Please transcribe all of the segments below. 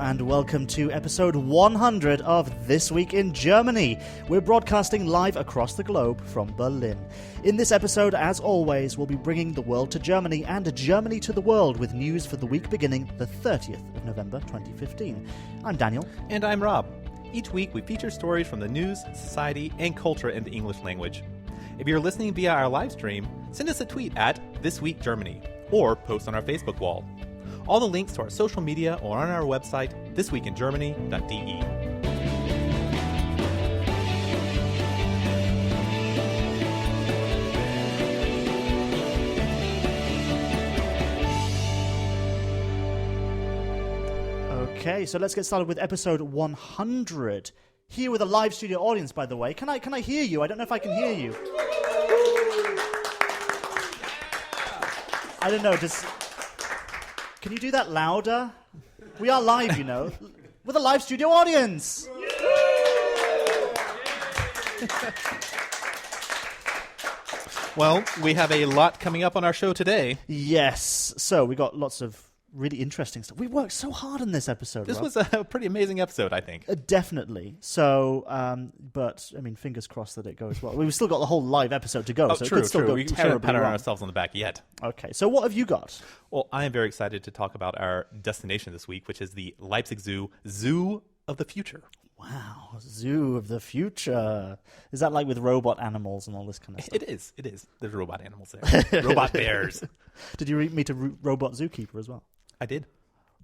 and welcome to episode 100 of This Week in Germany. We're broadcasting live across the globe from Berlin. In this episode, as always, we'll be bringing the world to Germany and Germany to the world with news for the week beginning the 30th of November 2015. I'm Daniel. And I'm Rob. Each week we feature stories from the news, society, and culture in the English language. If you're listening via our live stream, send us a tweet at This Week Germany or post on our Facebook wall. All the links to our social media are on our website, thisweekingermany.de. Okay, so let's get started with episode 100. Here with a live studio audience, by the way. Can I hear you? I don't know if I can hear you. I don't know, can you do that louder? We are live, you know, with a live studio audience. Well, we have a lot coming up on our show today. Yes, so we got lots of really interesting stuff. We worked so hard on this episode. This Rob. was a pretty amazing episode, I think. Definitely. So, but I mean, fingers crossed that it goes well. We've still got the whole live episode to go, so true, it could still go We terribly shouldn't pat wrong. ourselves on the back yet. Okay, so what have you got? Well, I am very excited to talk about our destination this week, which is the Leipzig Zoo of the Future. Wow, Zoo of the Future. Is that like with robot animals and all this kind of stuff? It is. There's robot animals there. Robot bears. Did you meet a robot zookeeper as well? I did.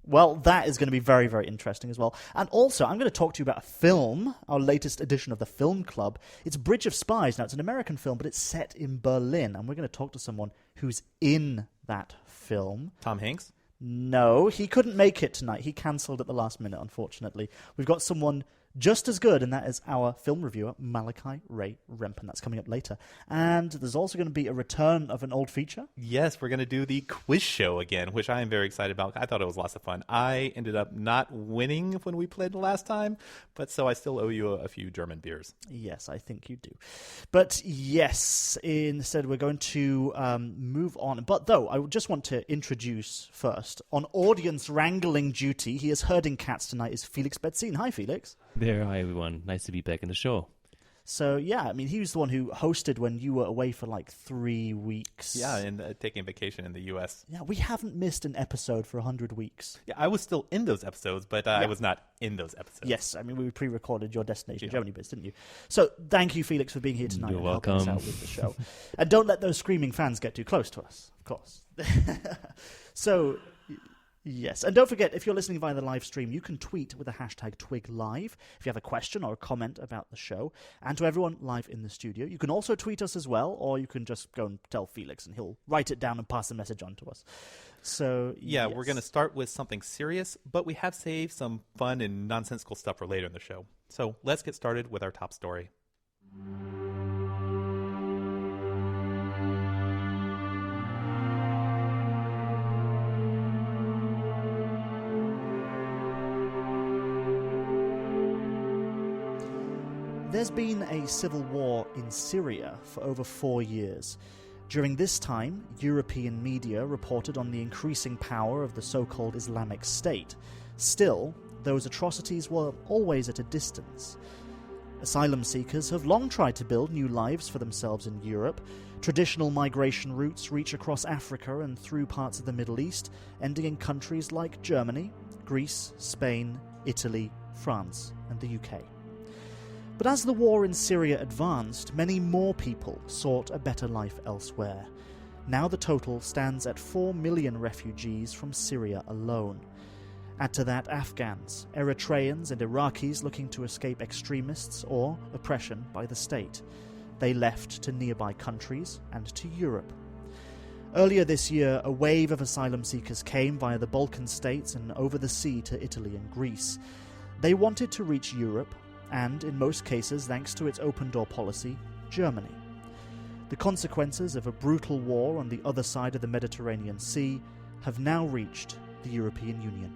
Well, that is going to be very, very interesting as well. And also, I'm going to talk to you about a film, our latest edition of the Film Club. It's Bridge of Spies. Now, it's an American film, but it's set in Berlin. And we're going to talk to someone who's in that film. Tom Hanks? No, he couldn't make it tonight. He cancelled at the last minute, unfortunately. We've got someone just as good, and that is our film reviewer, Malachi Ray Rempen. That's coming up later. And there's also going to be a return of an old feature. Yes, we're going to do the quiz show again, which I am very excited about. I thought it was lots of fun. I ended up not winning when we played the last time, but so I still owe you a few German beers. Yes, I think you do. But yes, instead we're going to move on. But though, I just want to introduce first, on audience wrangling duty, he is herding cats tonight, is Felix Betzin. Hi, Felix. There, hi everyone. Nice to be back in the show. So, yeah, I mean, he was the one who hosted when you were away for like 3 weeks. Yeah, and taking vacation in the U.S. Yeah, we haven't missed an episode for 100 weeks. Yeah, I was still in those episodes, but I was not in those episodes. Yes, I mean, we pre-recorded your Destination Germany bits, didn't you? So, thank you, Felix, for being here tonight. You're and welcome. helping us out with the show. And don't let those screaming fans get too close to us, of course. So... yes, and don't forget, if you're listening via the live stream, you can tweet with the hashtag TwigLive if you have a question or a comment about the show. And to everyone live in the studio, you can also tweet us as well, or you can just go and tell Felix and he'll write it down and pass the message on to us. So, yeah, yes. We're going to start with something serious, but we have saved some fun and nonsensical stuff for later in the show. So let's get started with our top story. There's been a civil war in Syria for over 4 years. During this time, European media reported on the increasing power of the so-called Islamic State. Still, those atrocities were always at a distance. Asylum seekers have long tried to build new lives for themselves in Europe. Traditional migration routes reach across Africa and through parts of the Middle East, ending in countries like Germany, Greece, Spain, Italy, France, and the UK. But as the war in Syria advanced, many more people sought a better life elsewhere. Now the total stands at 4 million refugees from Syria alone. Add to that Afghans, Eritreans and Iraqis looking to escape extremists or oppression by the state. They left to nearby countries and to Europe. Earlier this year, a wave of asylum seekers came via the Balkan states and over the sea to Italy and Greece. They wanted to reach Europe, and, in most cases, thanks to its open-door policy, Germany. The consequences of a brutal war on the other side of the Mediterranean Sea have now reached the European Union.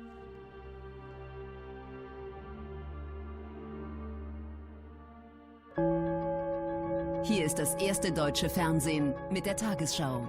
Hier ist das erste deutsche Fernsehen mit der Tagesschau.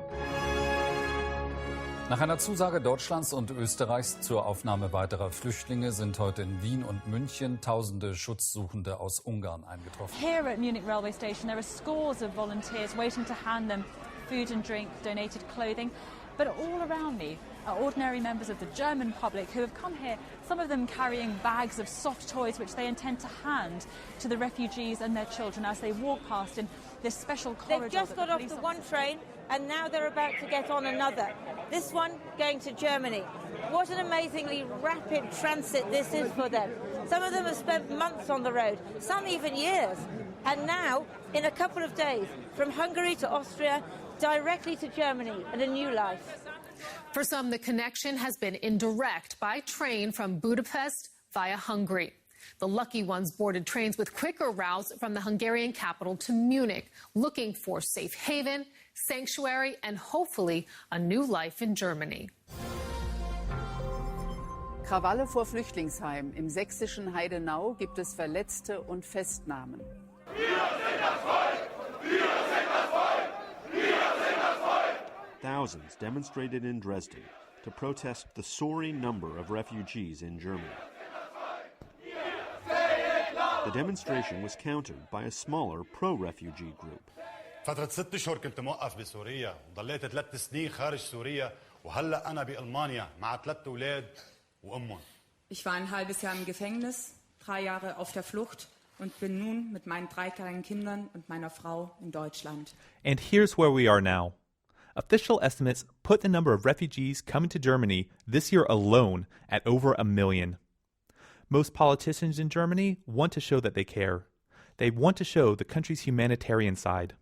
Nach einer Zusage Deutschlands und Österreichs zur Aufnahme weiterer Flüchtlinge sind heute in Wien und München tausende Schutzsuchende aus Ungarn eingetroffen. Here at Munich railway station there are scores of volunteers waiting to hand them food and drink, donated clothing. But all around me are ordinary members of the German public who have come here, some of them carrying bags of soft toys which they intend to hand to the refugees and their children as they walk past in this special corridor. They've just got off the one train and now they're about to get on another. This one going to Germany. What an amazingly rapid transit this is for them. Some of them have spent months on the road, some even years. And now, in a couple of days, from Hungary to Austria, directly to Germany and a new life. For some, the connection has been indirect by train from Budapest via Hungary. The lucky ones boarded trains with quicker routes from the Hungarian capital to Munich, looking for safe haven, sanctuary, and hopefully a new life in Germany. Krawalle vor Flüchtlingsheimen. Im sächsischen Heidenau gibt es Verletzte und Festnahmen. Thousands demonstrated in Dresden to protest the soaring number of refugees in Germany. The demonstration was countered by a smaller pro-refugee group. فترة 6 أشهر كنت موقف بسوريا وضليت 3 سنين خارج سوريا وهلا أنا بألمانيا مع 3 أولاد وأمهم. Ich war ein halbes Jahr im Gefängnis, 3 Jahre auf der Flucht und bin nun mit meinen 3 kleinen Kindern und meiner Frau in Deutschland. And here's where we are now. Official estimates put the number of refugees coming to Germany this year alone at over 1 million. Most politicians in Germany want to show that they care. They want to show the country's humanitarian side.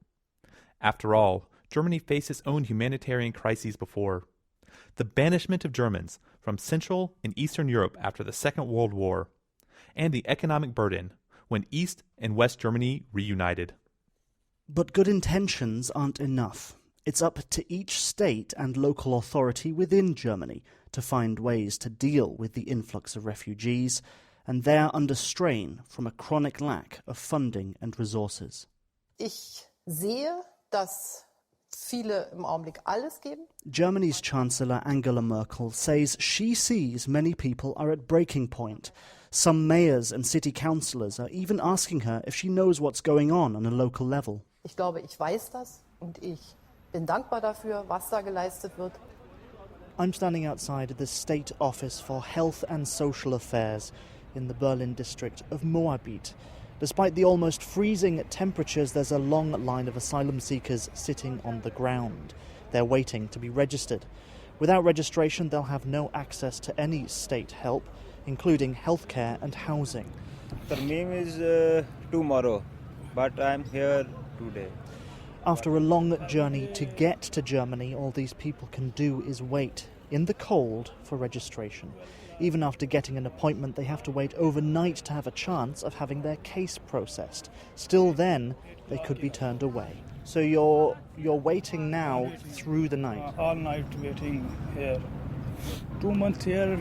After all, Germany faced its own humanitarian crises before. The banishment of Germans from Central and Eastern Europe after the Second World War, and the economic burden when East and West Germany reunited. But good intentions aren't enough. It's up to each state and local authority within Germany to find ways to deal with the influx of refugees, and they're under strain from a chronic lack of funding and resources. Ich sehe, dass viele im Augenblick alles geben. Germany's Chancellor Angela Merkel says she sees many people are at breaking point. Some mayors and city councillors are even asking her if she knows what's going on a local level. Ich glaube, ich weiß das und ich bin dankbar dafür, was da geleistet wird. I'm standing outside the State Office for Health and Social Affairs in the Berlin district of Moabit. Despite the almost freezing temperatures, there's a long line of asylum seekers sitting on the ground. They're waiting to be registered. Without registration, they'll have no access to any state help, including healthcare and housing. The name is tomorrow, but I'm here today. After a long journey to get to Germany, all these people can do is wait in the cold for registration. Even after getting an appointment, they have to wait overnight to have a chance of having their case processed. Still then, they could be turned away. So you're waiting now through the night? All night waiting here. 2 months here,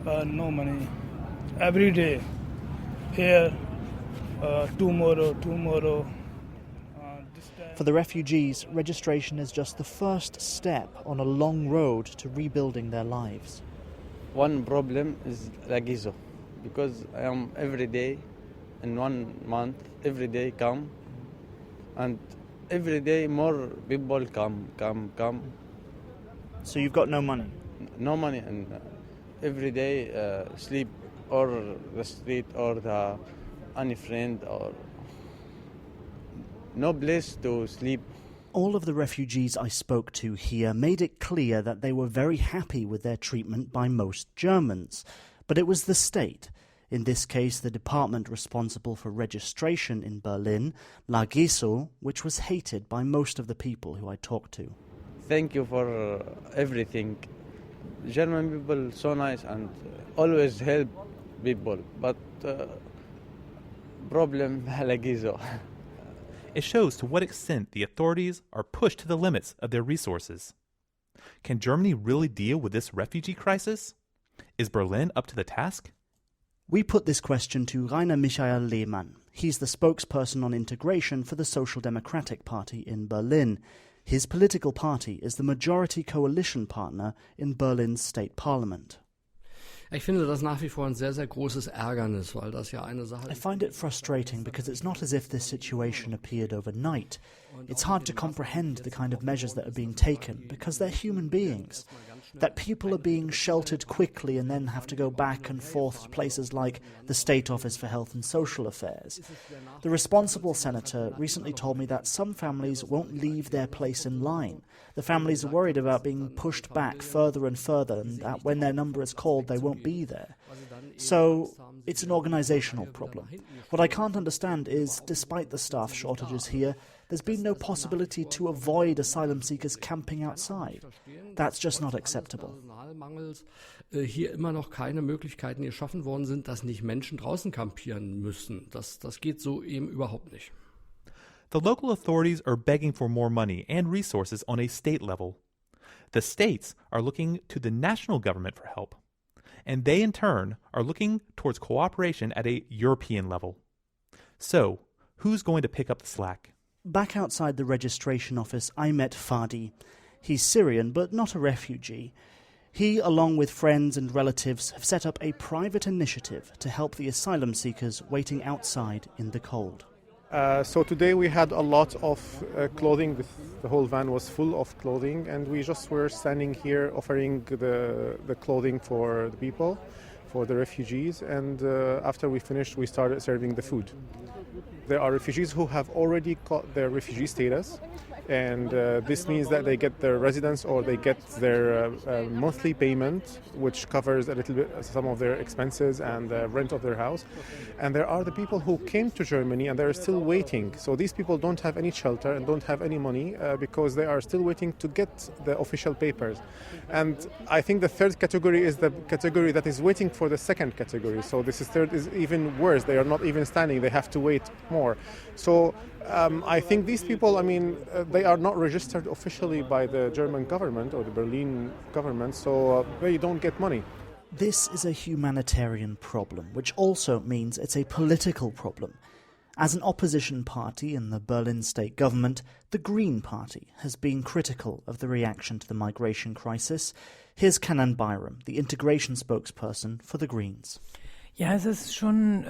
no money. Every day here, tomorrow. For the refugees, registration is just the first step on a long road to rebuilding their lives. One problem is Lagizo, because I am every day, in 1 month, every day come, and every day more people come. So you've got no money? No money, and every day sleep or the street or the any friend or no place to sleep. All of the refugees I spoke to here made it clear that they were very happy with their treatment by most Germans. But it was the state, in this case the department responsible for registration in Berlin, Lagiso, which was hated by most of the people who I talked to. Thank you for everything. German people so nice and always help people, but problem Lagiso. It shows to what extent the authorities are pushed to the limits of their resources. Can Germany really deal with this refugee crisis? Is Berlin up to the task? We put this question to Rainer Michael Lehmann. He's the spokesperson on integration for the Social Democratic Party in Berlin. His political party is the majority coalition partner in Berlin's state parliament. Ich finde das nach wie vor ein sehr, sehr großes Ärgernis, weil das ja eine Sache ist. I find it frustrating because it's not as if this situation appeared overnight. It's hard to comprehend the kind of measures that are being taken because they're human beings. That people are being sheltered quickly and then have to go back and forth to places like the State Office for Health and Social Affairs. The responsible senator recently told me that some families won't leave their place in line. The families are worried about being pushed back further and further, and that when their number is called, they won't be there. So it's an organisational problem. What I can't understand is, despite the staff shortages here, there's been no possibility to avoid asylum seekers camping outside. That's just not acceptable. Hier immer noch keine Möglichkeiten geschaffen worden sind, dass nicht Menschen draußen kampieren müssen. Das geht so eben überhaupt nicht. The local authorities are begging for more money and resources on a state level. The states are looking to the national government for help. And they, in turn, are looking towards cooperation at a European level. So, who's going to pick up the slack? Back outside the registration office, I met Fadi. He's Syrian, but not a refugee. He, along with friends and relatives, have set up a private initiative to help the asylum seekers waiting outside in the cold. So today we had a lot of clothing. The whole van was full of clothing, and we just were standing here offering the clothing for the people, for the refugees, and after we finished we started serving the food. There are refugees who have already got their refugee status, and this means that they get their residence or they get their monthly payment, which covers a little bit some of their expenses and the rent of their house. And there are the people who came to Germany and they're still waiting. So these people don't have any shelter and don't have any money because they are still waiting to get the official papers. And I think the third category is the category that is waiting for the second category. So this third is even worse. They are not even standing. They have to wait more. So I think these people, they are not registered officially by the German government or the Berlin government, so they don't get money. This is a humanitarian problem, which also means it's a political problem. As an opposition party in the Berlin state government, the Green Party has been critical of the reaction to the migration crisis. Here's Canan Byram, the integration spokesperson for the Greens. Ja, es ist schon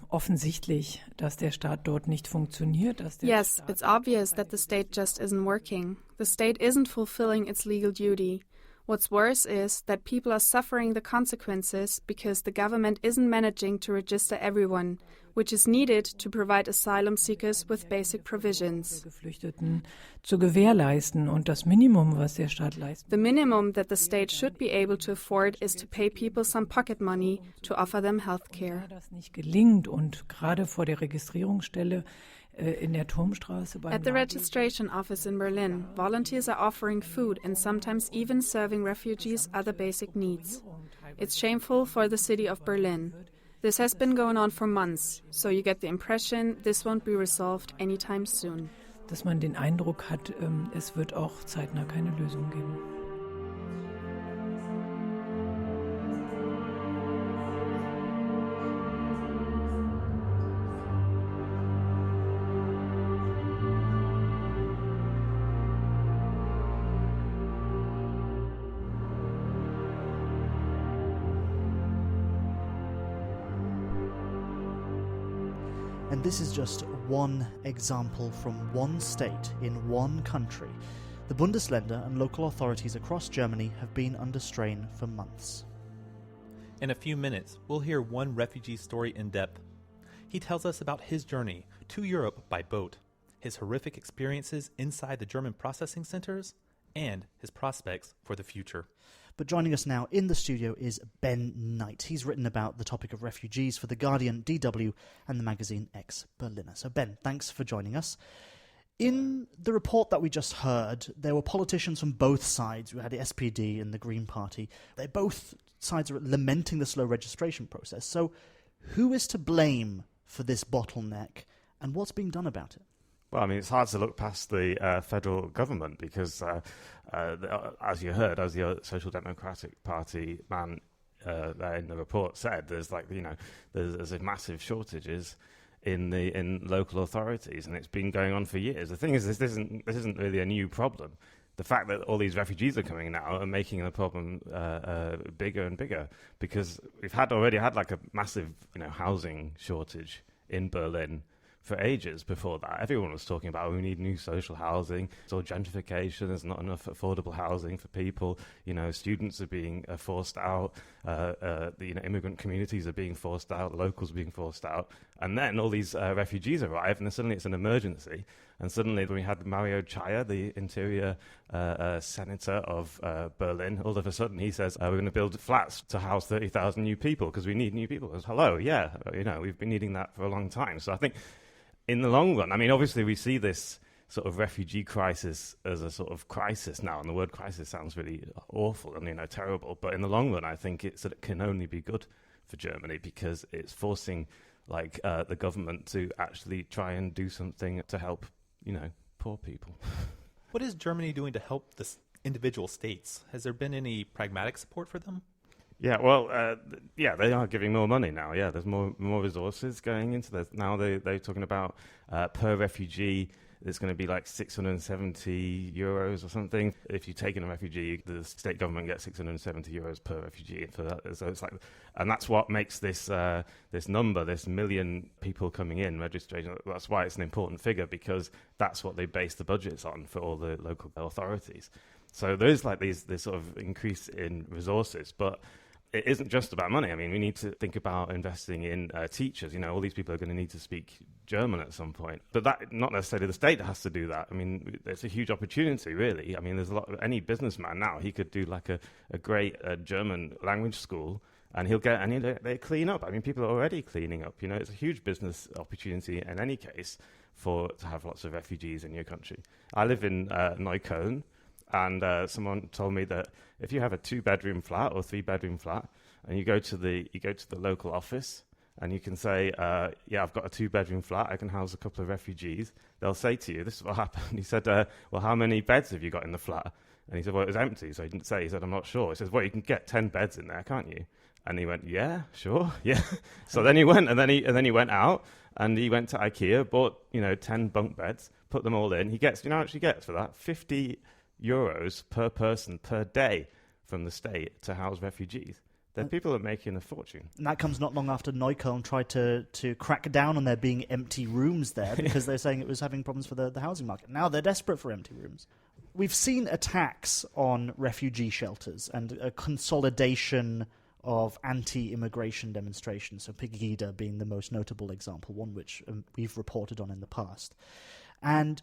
offensichtlich, dass der Staat dort nicht funktioniert. Yes, it's obvious that the state just isn't working. The state isn't fulfilling its legal duty. What's worse is that people are suffering the consequences because the government isn't managing to register everyone, which is needed to provide asylum seekers with basic provisions. Geflüchteten zu gewährleisten und das Minimum, was der Staat leistet. The minimum that the state should be able to afford is to pay people some pocket money to offer them health care. Das nicht gelingt und gerade vor der Registrierungsstelle in der Turmstraße At the registration office in Berlin, volunteers are offering food and sometimes even serving refugees other basic needs. It's shameful for the city of Berlin. This has been going on for months, so you get the impression this won't be resolved anytime soon. Dass man den Eindruck hat, es wird auch zeitnah keine Lösung geben. And this is just one example from one state in one country. The Bundesländer and local authorities across Germany have been under strain for months. In a few minutes, we'll hear one refugee's story in depth. He tells us about his journey to Europe by boat, his horrific experiences inside the German processing centers, and his prospects for the future. But joining us now in the studio is Ben Knight. He's written about the topic of refugees for The Guardian, DW, and the magazine Ex-Berliner. So Ben, thanks for joining us. In the report that we just heard, there were politicians from both sides. We had the SPD and the Green Party. Both sides are lamenting the slow registration process. So who is to blame for this bottleneck, and what's being done about it? Well, it's hard to look past the federal government because, as you heard, as the Social Democratic Party man there in the report said, there's massive shortages in local authorities, and it's been going on for years. The thing is, this isn't really a new problem. The fact that all these refugees are coming now are making the problem bigger and bigger, because we've already had like a massive housing shortage in Berlin for ages before that. Everyone was talking about we need new social housing. It's all gentrification. There's not enough affordable housing for people. Students are being forced out. The immigrant communities are being forced out. Locals are being forced out. And then all these refugees arrive, and then suddenly it's an emergency. And suddenly, when we had Mario Chaya, the interior senator of Berlin, all of a sudden he says, we're going to build flats to house 30,000 new people because we need new people. Goes, hello, yeah, we've been needing that for a long time. So I think in the long run, I mean, obviously we see this sort of refugee crisis as a sort of crisis now, and the word crisis sounds really awful and terrible. But in the long run, I think it can only be good for Germany, because it's forcing the government to actually try and do something to help poor people. What is Germany doing to help the individual states? Has there been any pragmatic support for them? Yeah, well, they are giving more money now. Yeah, there's more resources going into this. Now they're talking about per refugee, it's going to be like 670 euros or something. If you take in a refugee, the state government gets 670 euros per refugee for that. So it's and that's what makes this number, this million people coming in registration. That's why it's an important figure, because that's what they base the budgets on for all the local authorities. So there is this sort of increase in resources, but it isn't just about money. I mean, we need to think about investing in teachers. All these people are going to need to speak German at some point. But that, not necessarily the state has to do that. I mean, it's a huge opportunity, really. I mean, there's any businessman now, he could do like a great German language school, and they clean up. I mean, people are already cleaning up. It's a huge business opportunity in any case to have lots of refugees in your country. I live in Neukölln. And someone told me that if you have a 2-bedroom flat or 3-bedroom flat, and you go to the local office, and you can say, I've got a 2-bedroom flat, I can house a couple of refugees, they'll say to you, this is what happened. He said, well, how many beds have you got in the flat? And he said, well, it was empty, so he didn't say. He said, I'm not sure. He says, well, you can get 10 beds in there, can't you? And he went, yeah, sure, yeah. So then he went, and then he went out, and he went to IKEA, bought 10 bunk beds, put them all in. He gets, how much he gets for that? 50 euros per person per day from the state to house refugees. Then people are making a fortune. And that comes not long after Neukölln tried to crack down on there being empty rooms there, because they're saying it was having problems for the housing market. Now they're desperate for empty rooms. We've seen attacks on refugee shelters and a consolidation of anti-immigration demonstrations, so Pegida being the most notable example, one which we've reported on in the past. And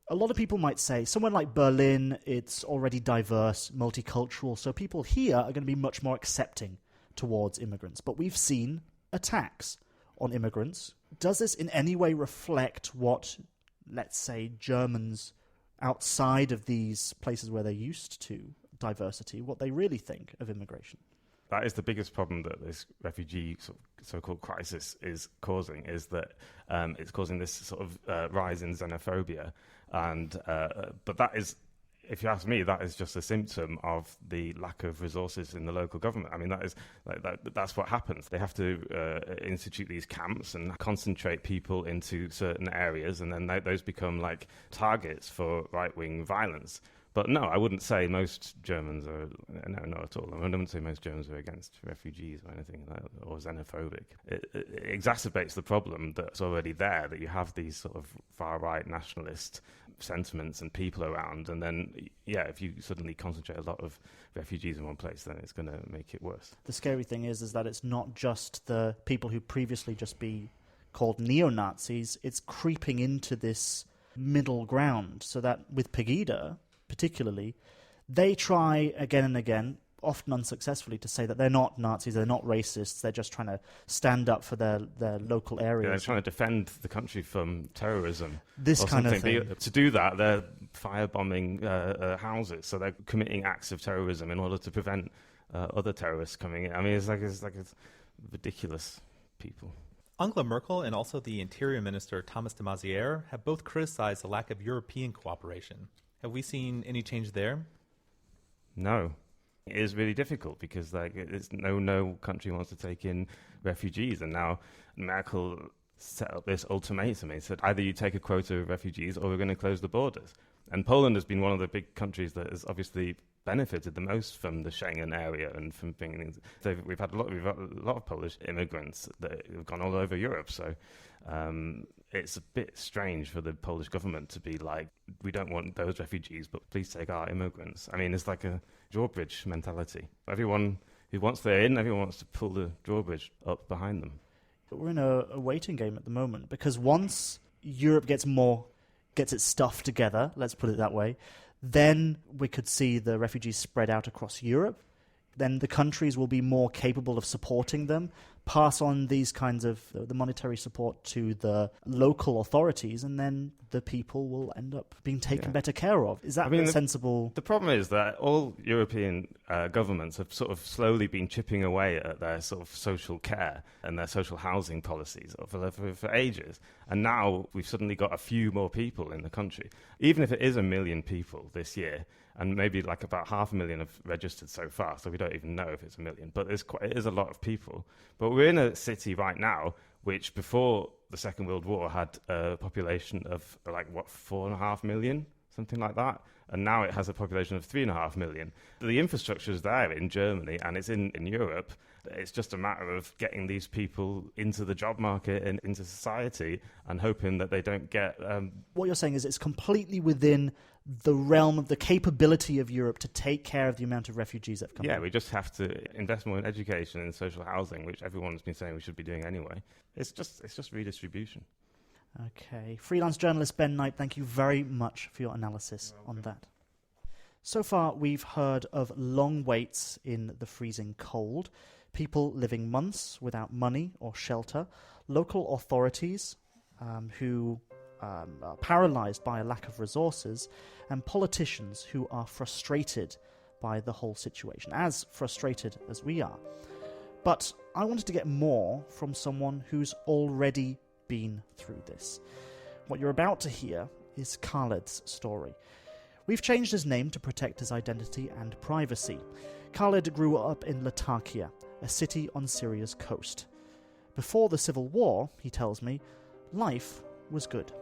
a lot of people might say, somewhere like Berlin, it's already diverse, multicultural, so people here are going to be much more accepting towards immigrants. But we've seen attacks on immigrants. Does this in any way reflect what, let's say, Germans outside of these places where they're used to diversity, what they really think of immigration? That is the biggest problem that this refugee so-called crisis is causing, is that it's causing this sort of rise in xenophobia. And but that is, if you ask me, that is just a symptom of the lack of resources in the local government. I mean, that's what happens. They have to institute these camps and concentrate people into certain areas, and then those become like targets for right-wing violence. But no, I wouldn't say most Germans are, no, not at all. I wouldn't say most Germans are against refugees or anything like that, or xenophobic. It exacerbates the problem that's already there, that you have these sort of far-right nationalist sentiments and people around, and then, if you suddenly concentrate a lot of refugees in one place, then it's going to make it worse. The scary thing is that it's not just the people who previously just be called neo-Nazis, it's creeping into this middle ground, so that with Pegida, particularly, they try again and again, often unsuccessfully, to say that they're not Nazis, they're not racists, they're just trying to stand up for their local areas. Yeah, they're trying to defend the country from terrorism. This kind of thing. To do that, they're firebombing houses, so they're committing acts of terrorism in order to prevent other terrorists coming in. I mean, it's ridiculous people. Angela Merkel and also the Interior Minister Thomas de Maizière have both criticized the lack of European cooperation. Have we seen any change there? No. It is really difficult because no country wants to take in refugees, and now Merkel set up this ultimatum. He said, either you take a quota of refugees or we're going to close the borders. And Poland has been one of the big countries that has obviously benefited the most from the Schengen area and from being. We've had a lot of Polish immigrants that have gone all over Europe. So it's a bit strange for the Polish government to be like, we don't want those refugees, but please take our immigrants. I mean, it's like a drawbridge mentality. Everyone who wants their in, everyone wants to pull the drawbridge up behind them. But we're in a waiting game at the moment, because once Europe gets its stuff together, let's put it that way, then we could see the refugees spread out across Europe. Then the countries will be more capable of supporting them, pass on these kinds of the monetary support to the local authorities, and then the people will end up being taken better care of. Is that sensible? The problem is that all European governments have sort of slowly been chipping away at their sort of social care and their social housing policies for ages. And now we've suddenly got a few more people in the country. Even if it is 1 million people this year, and maybe like about 500,000 have registered so far, so we don't even know if it's 1 million. But it is a lot of people. But we're in a city right now which before the Second World War had a population of 4.5 million, something like that. And now it has a population of 3.5 million. The infrastructure is there in Germany and it's in Europe. It's just a matter of getting these people into the job market and into society and hoping that they don't get... What you're saying is it's completely within the realm of the capability of Europe to take care of the amount of refugees that have come. Yeah, we just have to invest more in education and social housing, which everyone's been saying we should be doing anyway. It's just redistribution. Okay. Freelance journalist Ben Knight, thank you very much for your analysis on that. So far, we've heard of long waits in the freezing cold, people living months without money or shelter, local authorities who are paralysed by a lack of resources, and politicians who are frustrated by the whole situation, as frustrated as we are. But I wanted to get more from someone who's already been through this. What you're about to hear is Khaled's story. We've changed his name to protect his identity and privacy. Khaled grew up in Latakia, a city on Syria's coast. Before the civil war, he tells me, life was good.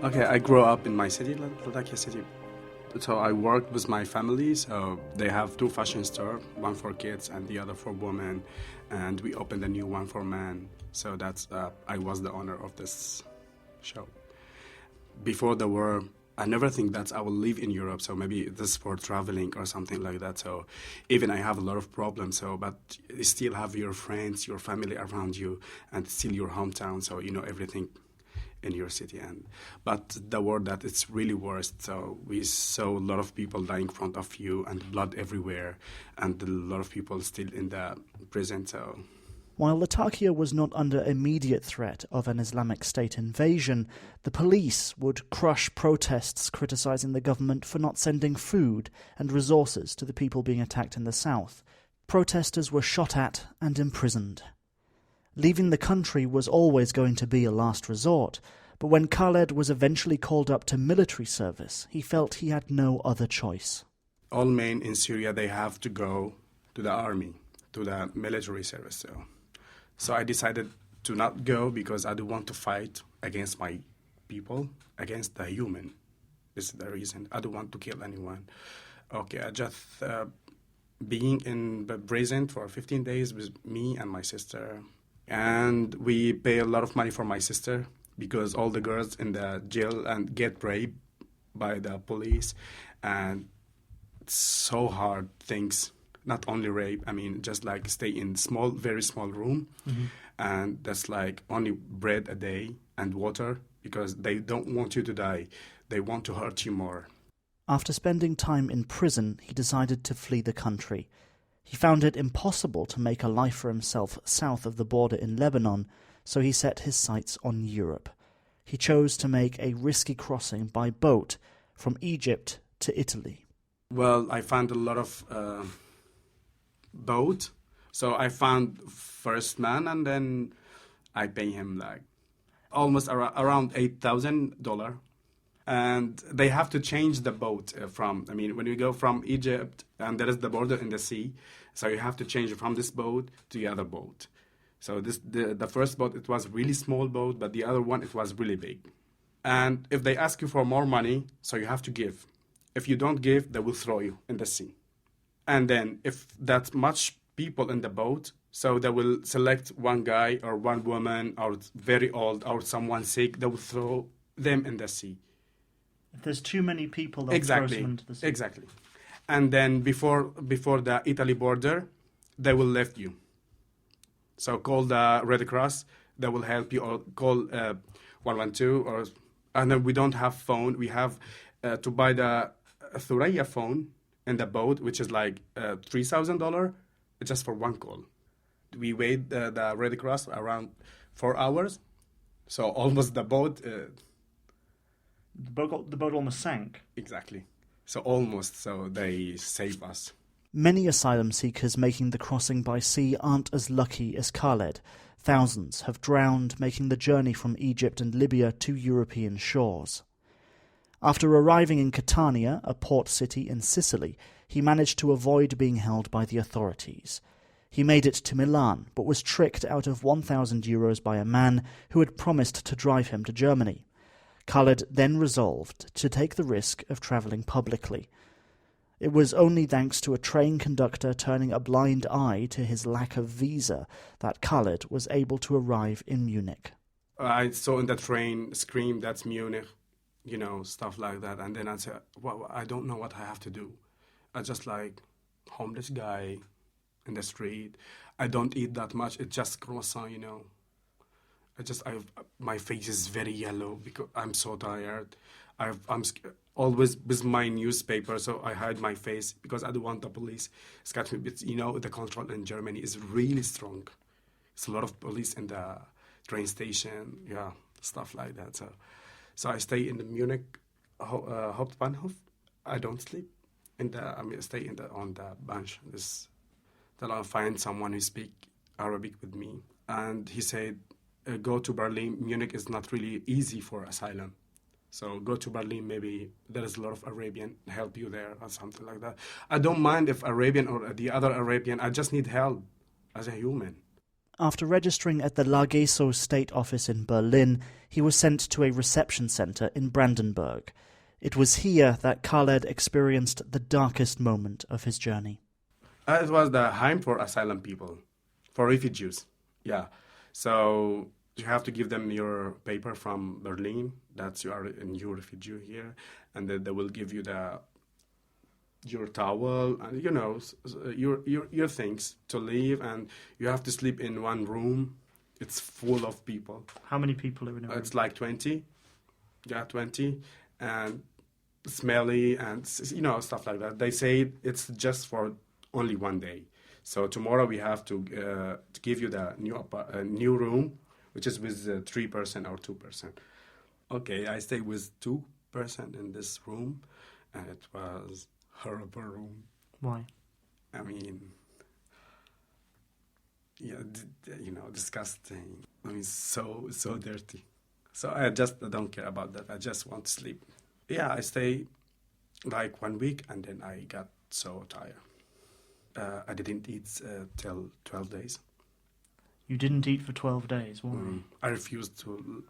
Okay, I grew up in my city, Latakia city. So I worked with my family, so they have 2 fashion stores, one for kids and the other for women, and we opened a new one for men. So that's I was the owner of this show. Before the war, I never think that I will live in Europe, so maybe this is for traveling or something like that. So even I have a lot of problems, but you still have your friends, your family around you, and still your hometown, so you know everything in your city. But the war that it's really worse, so we saw a lot of people dying in front of you and blood everywhere, and a lot of people still in the prison. So while Latakia was not under immediate threat of an Islamic State invasion, the police would crush protests criticising the government for not sending food and resources to the people being attacked in the south. Protesters were shot at and imprisoned. Leaving the country was always going to be a last resort, but when Khaled was eventually called up to military service, he felt he had no other choice. All men in Syria, they have to go to the army, to the military service. So I decided to not go because I don't want to fight against my people, against the human. This is the reason. I don't want to kill anyone. Okay, I just being in the prison for 15 days with me and my sister. And we pay a lot of money for my sister because all the girls in the jail and get raped by the police. And it's so hard things. Not only rape, I mean, just like stay in very small room. Mm-hmm. And that's like only bread a day and water because they don't want you to die. They want to hurt you more. After spending time in prison, he decided to flee the country. He found it impossible to make a life for himself south of the border in Lebanon, so he set his sights on Europe. He chose to make a risky crossing by boat from Egypt to Italy. Well, I found a lot of boat. So I found first man, and then I pay him like almost around $8,000. And they have to change the boat when you go from Egypt, and there is the border in the sea, So you have to change from this boat to the other boat. So the first boat, it was really small boat, but the other one, it was really big. And if they ask you for more money, so you have to give. If you don't give, they will throw you in the sea. And then if that's much people in the boat, so they will select one guy or one woman or very old or someone sick, they will throw them in the sea. If there's too many people, they'll throw them into the sea. Exactly. And then before the Italy border, they will lift you. So call the Red Cross, they will help you, or call 112, and then we don't have phone. We have to buy the Thuraya phone in the boat, which is like $3,000 just for one call. We wait the Red Cross around 4 hours, so almost the boat... The boat almost sank. Exactly. So almost, so they save us. Many asylum seekers making the crossing by sea aren't as lucky as Khaled. Thousands have drowned making the journey from Egypt and Libya to European shores. After arriving in Catania, a port city in Sicily, he managed to avoid being held by the authorities. He made it to Milan, but was tricked out of €1,000 by a man who had promised to drive him to Germany. Khaled then resolved to take the risk of travelling publicly. It was only thanks to a train conductor turning a blind eye to his lack of visa that Khaled was able to arrive in Munich. I saw in the train, scream, that's Munich, stuff like that. And then I said, well, I don't know what I have to do. I just like homeless guy in the street. I don't eat that much. It's just croissant, my face is very yellow because I'm so tired. I'm always with my newspaper, so I hide my face because I don't want the police to catch me. But, the control in Germany is really strong. It's a lot of police in the train station, stuff like that. So I stay in the Munich Hauptbahnhof. I don't sleep. I stay on the bench. Till I find someone who speak Arabic with me. And he said, go to Berlin. Munich is not really easy for asylum. So go to Berlin, maybe there is a lot of Arabian help you there or something like that. I don't mind if Arabian or the other Arabian, I just need help as a human. After registering at the Lageso State Office in Berlin, he was sent to a reception centre in Brandenburg. It was here that Khaled experienced the darkest moment of his journey. It was the home for asylum people, for refugees, So you have to give them your paper from Berlin, that you are a new refugee here, and then they will give you your towel and your things to leave, and you have to sleep in one room. It's full of people. How many people are in a room? It's like 20. 20, and smelly and stuff like that. They say it's just for only one day. So tomorrow we have to give you the new room, which is with 3% or 2%. Okay, I stayed with 2% in this room, and it was horrible room. Why? I mean, disgusting. I mean, so dirty. So I don't care about that. I just want to sleep. I stay like 1 week, and then I got so tired. I didn't eat till 12 days. You didn't eat for 12 days? Why? I refused to.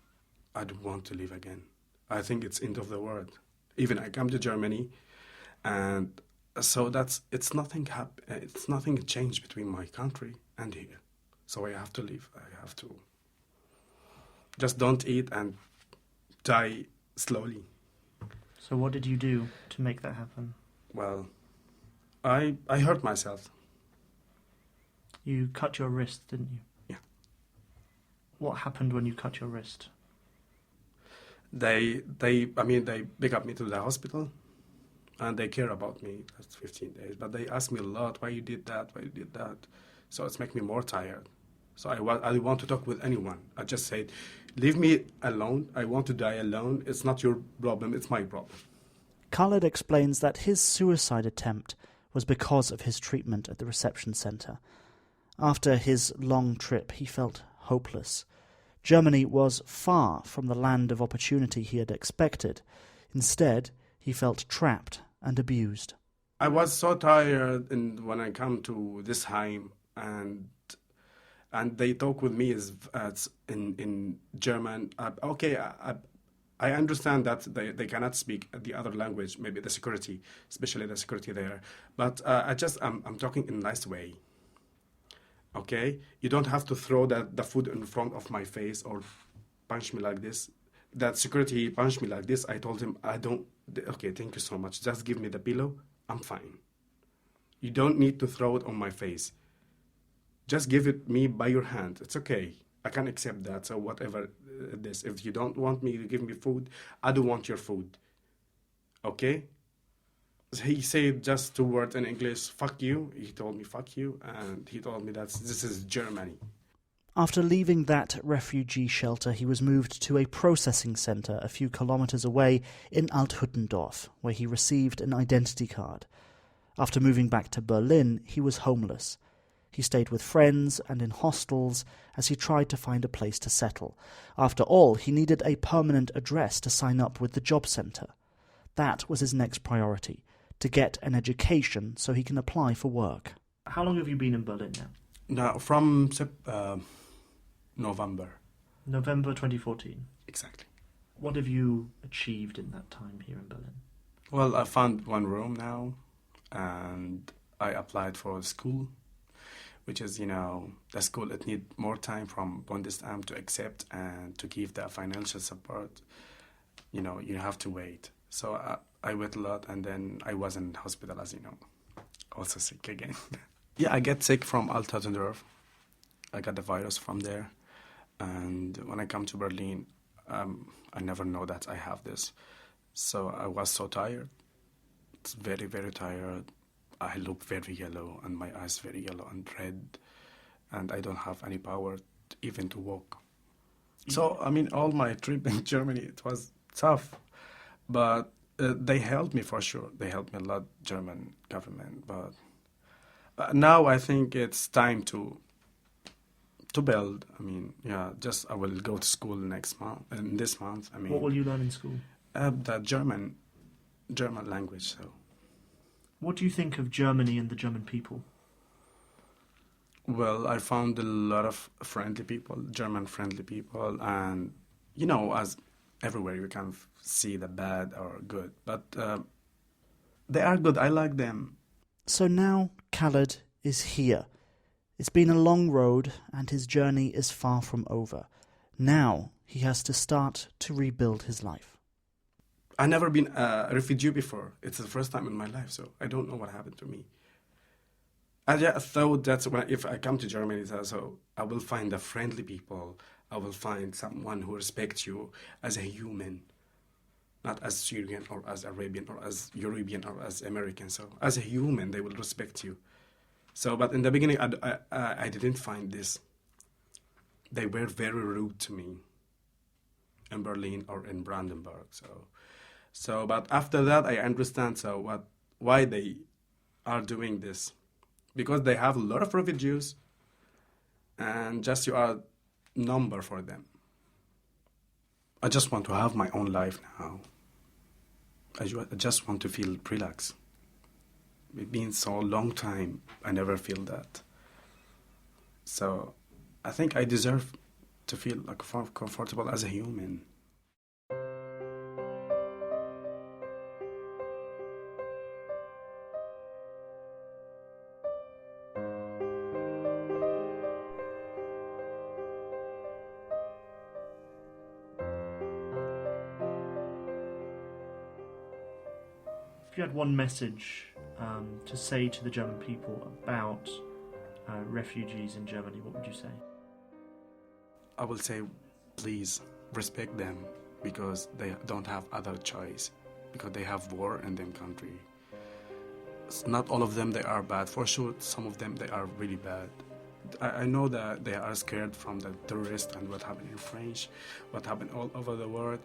I don't want to live again. I think it's end of the world. Even I come to Germany, and so it's nothing changed between my country and here. So I have to leave. I have to just don't eat and die slowly. So what did you do to make that happen? Well, I hurt myself. You cut your wrist, didn't you? Yeah. What happened when you cut your wrist? They pick up me to the hospital, and they care about me. That's 15 days. But they ask me a lot, why you did that. So it's make me more tired. So I want to talk with anyone. I just said, leave me alone. I want to die alone. It's not your problem. It's my problem. Khaled explains that his suicide attempt was because of his treatment at the reception centre. After his long trip, he felt hopeless. Germany was far from the land of opportunity he had expected. Instead, he felt trapped and abused. I was so tired, and when I come to this Heim, and they talk with me as in German. I understand that they cannot speak the other language, maybe the security, especially the security there. But I'm talking in a nice way. Okay, you don't have to throw the food in front of my face or punch me like this. That security punched me like this. I told him, I don't. Okay, thank you so much. Just give me the pillow. I'm fine. You don't need to throw it on my face. Just give it me by your hand. It's okay. I can accept that. So whatever this, if you don't want me to give me food, I don't want your food. Okay? He said just 2 words in English, fuck you. He told me fuck you, and he told me that this is Germany. After leaving that refugee shelter, he was moved to a processing centre a few kilometres away in Althuttendorf, where he received an identity card. After moving back to Berlin, he was homeless. He stayed with friends and in hostels as he tried to find a place to settle. After all, he needed a permanent address to sign up with the job centre. That was his next priority, to get an education so he can apply for work. How long have you been in Berlin now? Now, from November. November 2014? Exactly. What have you achieved in that time here in Berlin? Well, I found one room now, and I applied for a school, which is, the school, it need more time from Bundesamt to accept and to give the financial support. You have to wait. So I wait a lot, and then I was in hospital, as you know, also sick again. Yeah, I get sick from Althuttendorf. I got the virus from there. And when I come to Berlin, I never know that I have this. So I was so tired. It's very, very tired. I look very yellow, and my eyes very yellow and red. And I don't have any power even to walk. So, all my trip in Germany, it was tough. But they helped me for sure. They helped me a lot, German government. But now I think it's time to build. I will go to school this month. What will you learn in school? The German language. So, what do you think of Germany and the German people? Well, I found a lot of friendly people, German-friendly people, and as everywhere you can see the bad or good, but they are good. I like them. So now Khaled is here. It's been a long road, and his journey is far from over. Now he has to start to rebuild his life. I've never been a refugee before. It's the first time in my life, so I don't know what happened to me. I just thought that if I come to Germany, so I will find the friendly people. I will find someone who respects you as a human, not as Syrian or as Arabian or as European or as American. So as a human, they will respect you. So, but in the beginning, I didn't find this. They were very rude to me in Berlin or in Brandenburg. So, but after that, I understand why they are doing this, because they have a lot of refugees, and just you are number for them. I just want to have my own life now. I just want to feel relaxed. It's been so long time, I never feel that. So I think I deserve to feel comfortable as a human. If you had one message to say to the German people about refugees in Germany, what would you say? I will say, please respect them, because they don't have other choice, because they have war in their country. It's not all of them they are bad. For sure, some of them they are really bad. I know that they are scared from the terrorists and what happened in France, what happened all over the world,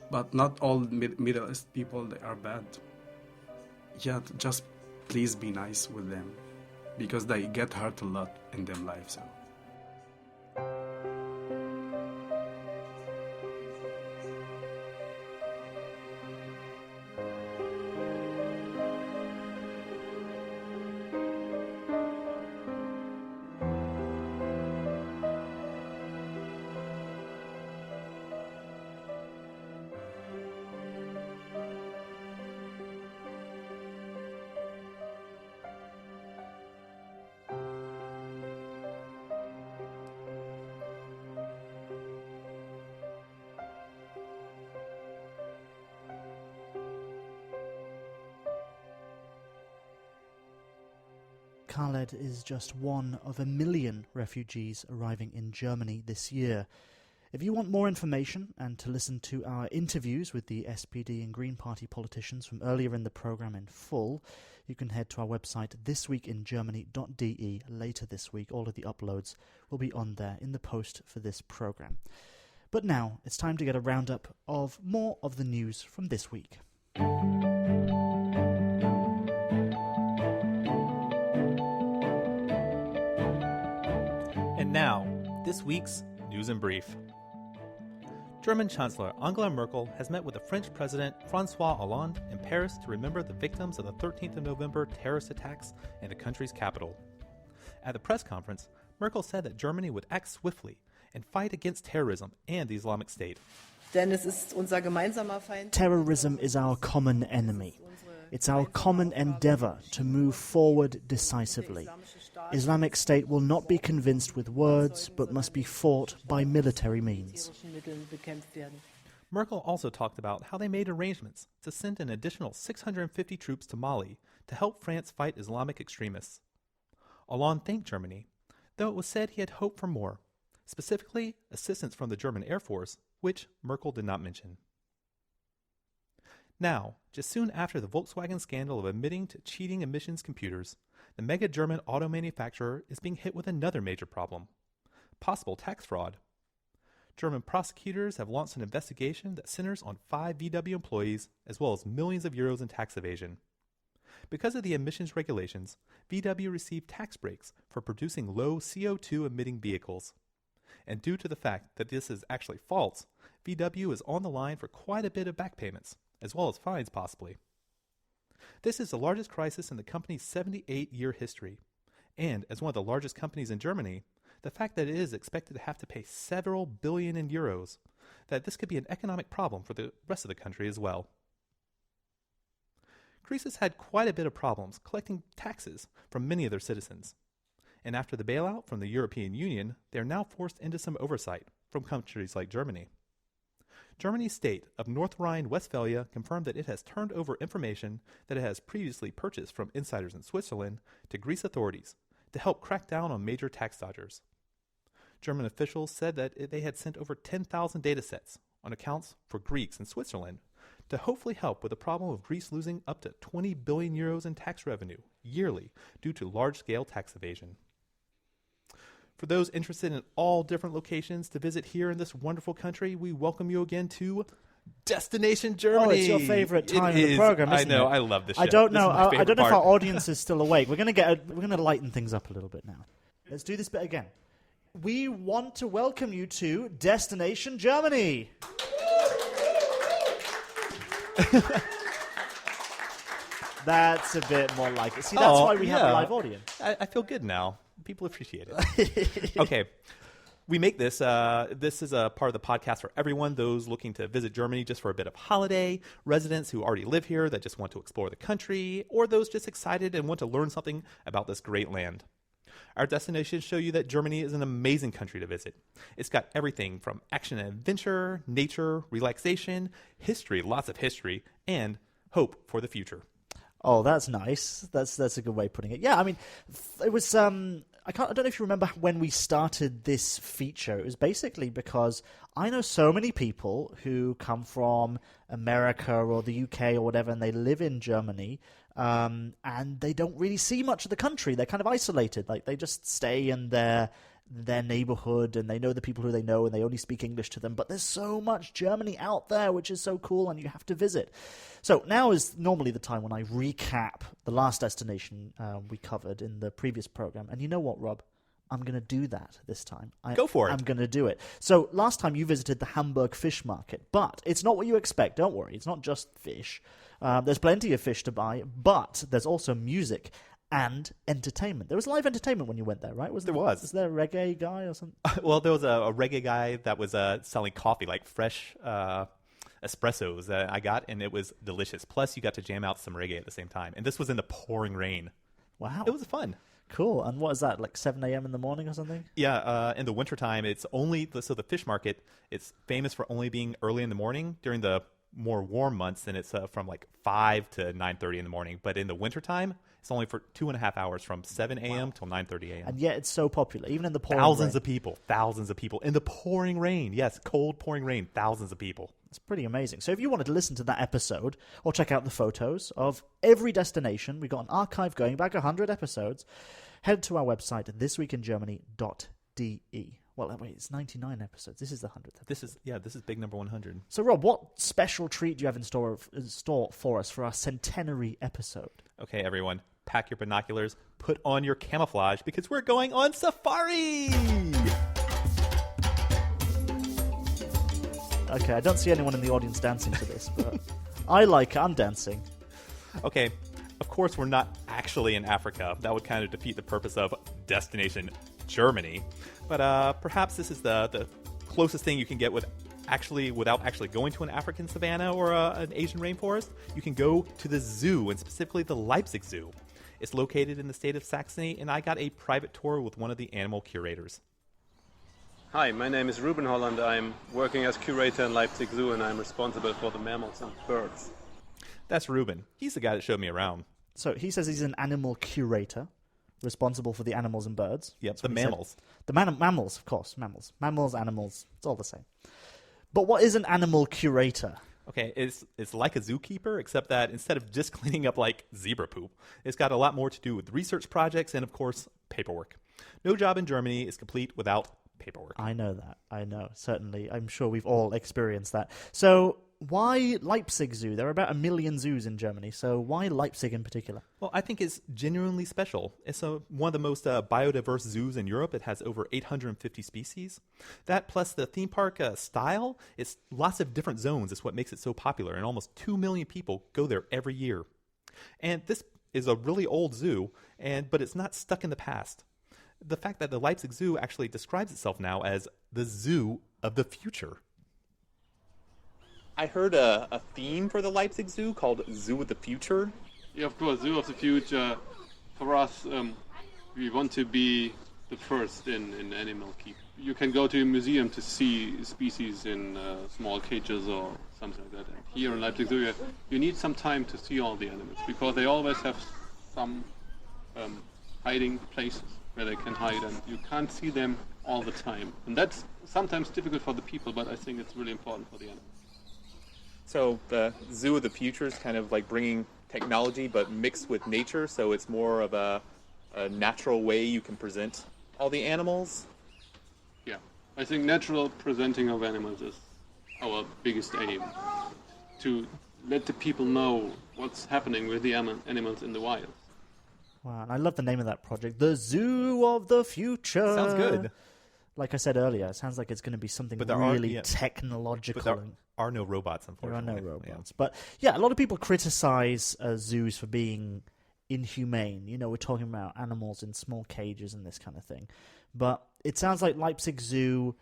but not all Middle East people they are bad. Yeah, just please be nice with them, because they get hurt a lot in their lives. So. Khaled is just one of 1 million refugees arriving in Germany this year. If you want more information and to listen to our interviews with the SPD and Green Party politicians from earlier in the programme in full, you can head to our website thisweekingermany.de later this week. All of the uploads will be on there in the post for this programme. But now it's time to get a roundup of more of the news from this week. And now, this week's News in Brief. German Chancellor Angela Merkel has met with the French President François Hollande in Paris to remember the victims of the 13th of November terrorist attacks in the country's capital. At the press conference, Merkel said that Germany would act swiftly and fight against terrorism and the Islamic State. Terrorism is our common enemy. It's our common endeavour to move forward decisively. Islamic State will not be convinced with words, but must be fought by military means. Merkel also talked about how they made arrangements to send an additional 650 troops to Mali to help France fight Islamic extremists. Hollande thanked Germany, though it was said he had hoped for more, specifically assistance from the German Air Force, which Merkel did not mention. Now, just soon after the Volkswagen scandal of admitting to cheating emissions computers, the mega German auto manufacturer is being hit with another major problem: possible tax fraud. German prosecutors have launched an investigation that centers on 5 VW employees as well as millions of euros in tax evasion. Because of the emissions regulations, VW received tax breaks for producing low CO2 emitting vehicles. And due to the fact that this is actually false, VW is on the line for quite a bit of back payments, as well as fines possibly. This is the largest crisis in the company's 78-year history, and as one of the largest companies in Germany, the fact that it is expected to have to pay several billion in euros, that this could be an economic problem for the rest of the country as well. Greece has had quite a bit of problems collecting taxes from many of their citizens, and after the bailout from the European Union, they are now forced into some oversight from countries like Germany. Germany's state of North Rhine-Westphalia confirmed that it has turned over information that it has previously purchased from insiders in Switzerland to Greece authorities to help crack down on major tax dodgers. German officials said that they had sent over 10,000 datasets on accounts for Greeks in Switzerland to hopefully help with the problem of Greece losing up to 20 billion euros in tax revenue yearly due to large-scale tax evasion. For those interested in all different locations to visit here in this wonderful country, we welcome you again to Destination Germany. Oh, it's your favourite time in the program, isn't it? I know. I love this show. I don't know. I don't know if our part. audience is still awake. We're going to lighten things up a little bit now. Let's do this bit again. We want to welcome you to Destination Germany. That's a bit more like it. See, that's why we have a live audience. I feel good now. People appreciate it. Okay. We make this. This is a part of the podcast for everyone, those looking to visit Germany just for a bit of holiday, residents who already live here that just want to explore the country, or those just excited and want to learn something about this great land. Our destinations show you that Germany is an amazing country to visit. It's got everything from action and adventure, nature, relaxation, history, lots of history, and hope for the future. Oh, that's nice. That's a good way of putting it. Yeah, I mean, it was. I don't know if you remember when we started this feature. It was basically because I know so many people who come from America or the UK or whatever, and they live in Germany, and they don't really see much of the country. They're kind of isolated. Like, they just stay in their neighborhood, and they know the people who they know, and they only speak English to them. But there's so much Germany out there, which is so cool, and you have to visit. So now is normally the time when I recap the last destination we covered in the previous program. And you know what, Rob? I'm going to do that this time. Go for it. I'm going to do it. So last time you visited the Hamburg fish market, but it's not what you expect. Don't worry. It's not just fish. There's plenty of fish to buy, but there's also music and entertainment. There was live entertainment when you went there, right? Was there a reggae guy or something? Well, there was a reggae guy that was selling coffee, like fresh espressos that I got, and it was delicious. Plus, you got to jam out some reggae at the same time. And this was in the pouring rain. Wow. It was fun. Cool. And what is that, like 7 a.m. in the morning or something? Yeah, in the wintertime, it's only... So the fish market, it's famous for only being early in the morning. During the more warm months, then it's from like 5 to 9:30 in the morning. But in the wintertime, It's only for 2.5 hours from 7 a.m. till 9:30 a.m. And yet it's so popular, even in the pouring Thousands rain. of people in the pouring rain. Yes, cold pouring rain, thousands of people. It's pretty amazing. So if you wanted to listen to that episode or check out the photos of every destination, we've got an archive going back 100 episodes, head to our website, thisweekingermany.de. Well, wait, it's 99 episodes. This is the 100th episode. This is big number 100. So, Rob, what special treat do you have in store for us for our centenary episode? Okay, everyone, pack your binoculars, put on your camouflage, because we're going on safari! Okay, I don't see anyone in the audience dancing to this, but I like it. I'm dancing. Okay, of course we're not actually in Africa. That would kind of defeat the purpose of Destination Germany. But perhaps this is the closest thing you can get without actually going to an African savanna or an Asian rainforest. You can go to the zoo, and specifically the Leipzig Zoo. It's located in the state of Saxony, and I got a private tour with one of the animal curators. Hi, my name is Ruben Holland. I'm working as curator in Leipzig Zoo, and I'm responsible for the mammals and birds. That's Ruben. He's the guy that showed me around. So he says he's an animal curator, responsible for the animals and birds. Yep, the mammals. The mammals, of course. Mammals, animals. It's all the same. But what is an animal curator? Okay, it's like a zookeeper, except that instead of just cleaning up like zebra poop, it's got a lot more to do with research projects and, of course, paperwork. No job in Germany is complete without paperwork. I know that. I know. Certainly. I'm sure we've all experienced that. So why Leipzig Zoo? There are about 1 million zoos in Germany, so why Leipzig in particular? Well, I think it's genuinely special. It's one of the most biodiverse zoos in Europe. It has over 850 species. That plus the theme park style, it's lots of different zones is what makes it so popular, and almost 2 million people go there every year. And this is a really old zoo, but it's not stuck in the past. The fact that the Leipzig Zoo actually describes itself now as the zoo of the future. I heard a theme for the Leipzig Zoo called Zoo of the Future. Yeah, of course, Zoo of the Future. For us, we want to be the first in animal keep. You can go to a museum to see species in small cages or something like that. And here in Leipzig Zoo, you need some time to see all the animals, because they always have some hiding places where they can hide, and you can't see them all the time. And that's sometimes difficult for the people, but I think it's really important for the animals. So the Zoo of the Future is kind of like bringing technology but mixed with nature, so it's more of a natural way you can present all the animals? Yeah, I think natural presenting of animals is our biggest aim, to let the people know what's happening with the animals in the wild. Wow, and I love the name of that project, the Zoo of the Future. Sounds good. Like I said earlier, it sounds like it's going to be something really technological. But there are no robots, unfortunately. There are no robots. Yeah. But yeah, a lot of people criticize zoos for being inhumane. You know, we're talking about animals in small cages and this kind of thing. But it sounds like Leipzig Zoo,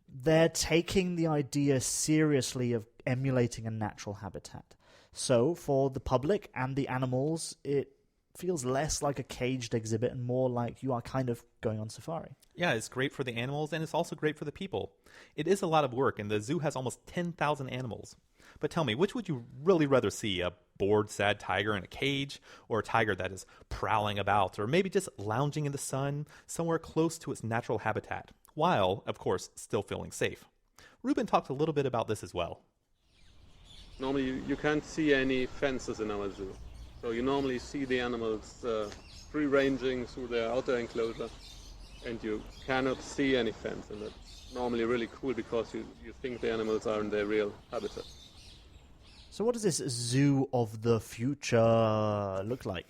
they're taking the idea seriously of emulating a natural habitat. So for the public and the animals, it feels less like a caged exhibit and more like you are kind of going on safari. Yeah, it's great for the animals, and it's also great for the people. It is a lot of work, and the zoo has almost 10,000 animals. But tell me, which would you really rather see? A bored, sad tiger in a cage, or a tiger that is prowling about, or maybe just lounging in the sun somewhere close to its natural habitat, while, of course, still feeling safe? Ruben talked a little bit about this as well. Normally, you can't see any fences in our zoo. So you normally see the animals free-ranging through their outer enclosure, and you cannot see any fence. And that's normally really cool, because you think the animals are in their real habitat. So what does this Zoo of the Future look like?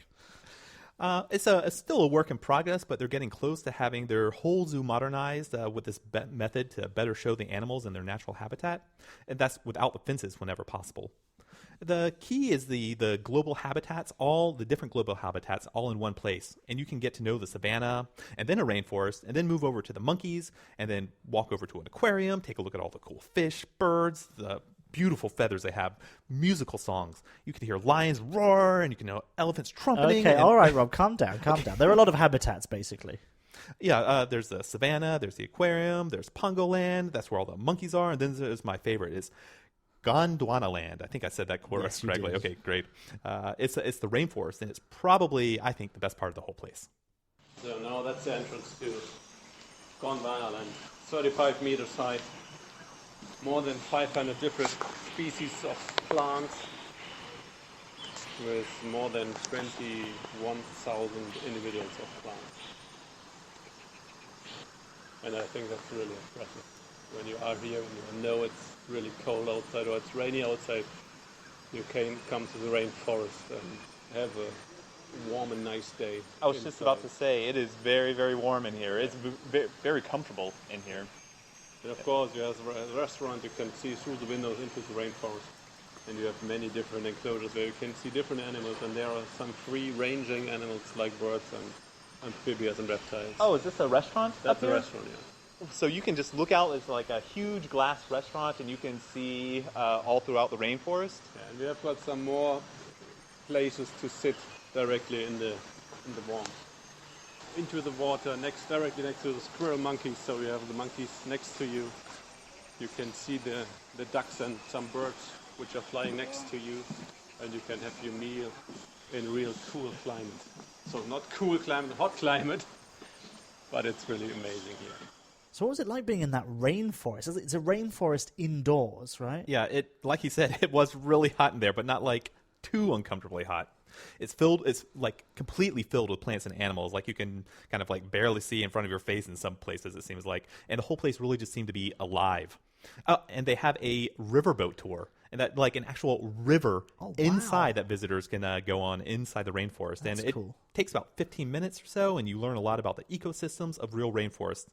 It's still a work in progress, but they're getting close to having their whole zoo modernized with this method to better show the animals in their natural habitat, and that's without the fences whenever possible. The key is the global habitats, all the different global habitats all in one place. And you can get to know the savanna and then a rainforest and then move over to the monkeys and then walk over to an aquarium, take a look at all the cool fish, birds, the beautiful feathers they have, musical songs. You can hear lions roar and you can hear elephants trumpeting. Okay, all right, Rob, calm down. There are a lot of habitats, basically. Yeah, there's the savanna, there's the aquarium, there's Pongoland, that's where all the monkeys are, and then there's my favorite is Gondwanaland. I think I said that Yes, you correctly. did. Okay, great. It's the rainforest, and it's probably, I think, the best part of the whole place. So now that's the entrance to Gondwanaland. 35 meters high. More than 500 different species of plants with more than 21,000 individuals of plants. And I think that's really impressive. When you are here and you know it's really cold outside or it's rainy outside, you can come to the rainforest and have a warm and nice day. I was just about to say, it is very, very warm in here. It's very comfortable in here. And of course, you have a restaurant, you can see through the windows into the rainforest. And you have many different enclosures where you can see different animals, and there are some free-ranging animals like birds and amphibians and reptiles. Oh, is this a restaurant? That's a restaurant, yeah. So you can just look out, it's like a huge glass restaurant, and you can see all throughout the rainforest. Yeah, and we have got some more places to sit directly in the warmth. Into the water, directly next to the squirrel monkeys, so you have the monkeys next to you. You can see the ducks and some birds which are flying next to you, and you can have your meal in real cool climate. So not cool climate, hot climate, but it's really amazing here. So what was it like being in that rainforest? It's a rainforest indoors, right? Yeah, like he said, it was really hot in there, but not like too uncomfortably hot. It's like completely filled with plants and animals. Like you can kind of like barely see in front of your face in some places, it seems like. And the whole place really just seemed to be alive. And they have a riverboat tour, and that like an actual river inside that visitors can go on inside the rainforest. That's and it cool. takes about 15 minutes or so, and you learn a lot about the ecosystems of real rainforest.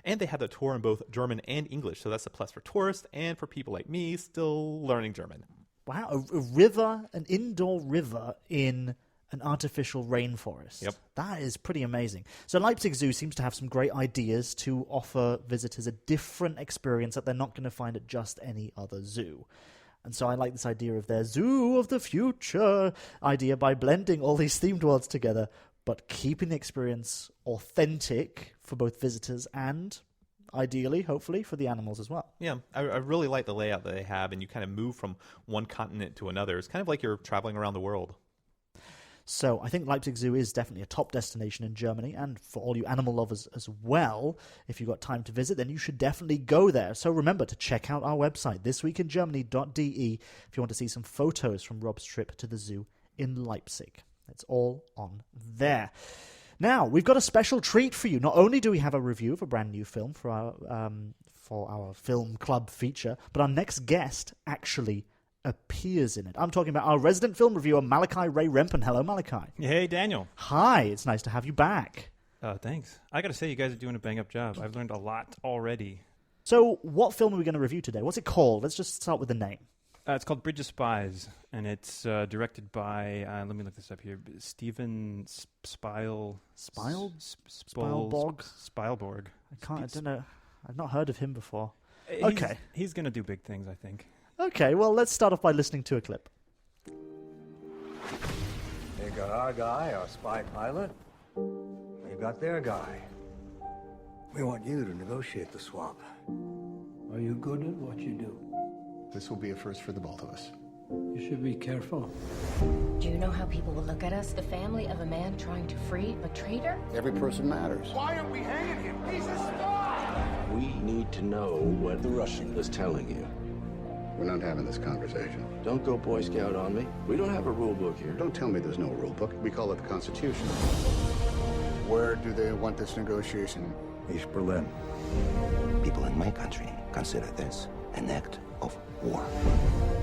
And they have the tour in both German and English, so that's a plus for tourists and for people like me still learning German. Wow, a river, an indoor river in an artificial rainforest. Yep. That is pretty amazing. So Leipzig Zoo seems to have some great ideas to offer visitors a different experience that they're not going to find at just any other zoo. And so I like this idea of their zoo of the future idea by blending all these themed worlds together, but keeping the experience authentic for both visitors and ideally, hopefully, for the animals as well. Yeah, I really like the layout that they have, and you kind of move from one continent to another. It's kind of like you're traveling around the world. So I think Leipzig Zoo is definitely a top destination in Germany, and for all you animal lovers as well, if you've got time to visit, then you should definitely go there. So remember to check out our website, thisweekingermany.de, if you want to see some photos from Rob's trip to the zoo in Leipzig. It's all on there. Now, we've got a special treat for you. Not only do we have a review of a brand new film for our film club feature, but our next guest actually appears in it. I'm talking about our resident film reviewer, Malachi Ray Rempen. Hello, Malachi. Hey, Daniel. Hi, it's nice to have you back. Thanks. I got to say, you guys are doing a bang-up job. I've learned a lot already. So, what film are we going to review today? What's it called? Let's just start with the name. It's called Bridge of Spies, and it's directed by, let me look this up here, Steven Spielborg? I don't know. I've not heard of him before. He's going to do big things, I think. Okay, well, let's start off by listening to a clip. They got our guy, our spy pilot. We got their guy. We want you to negotiate the swap. Are you good at what you do? This will be a first for the both of us. You should be careful. Do you know how people will look at us? The family of a man trying to free a traitor? Every person matters. Why aren't we hanging him? He's a spy! We need to know what the Russian is telling you. We're not having this conversation. Don't go Boy Scout on me. We don't have a rule book here. Don't tell me there's no rule book. We call it the Constitution. Where do they want this negotiation? East Berlin. People in my country consider this an act of war.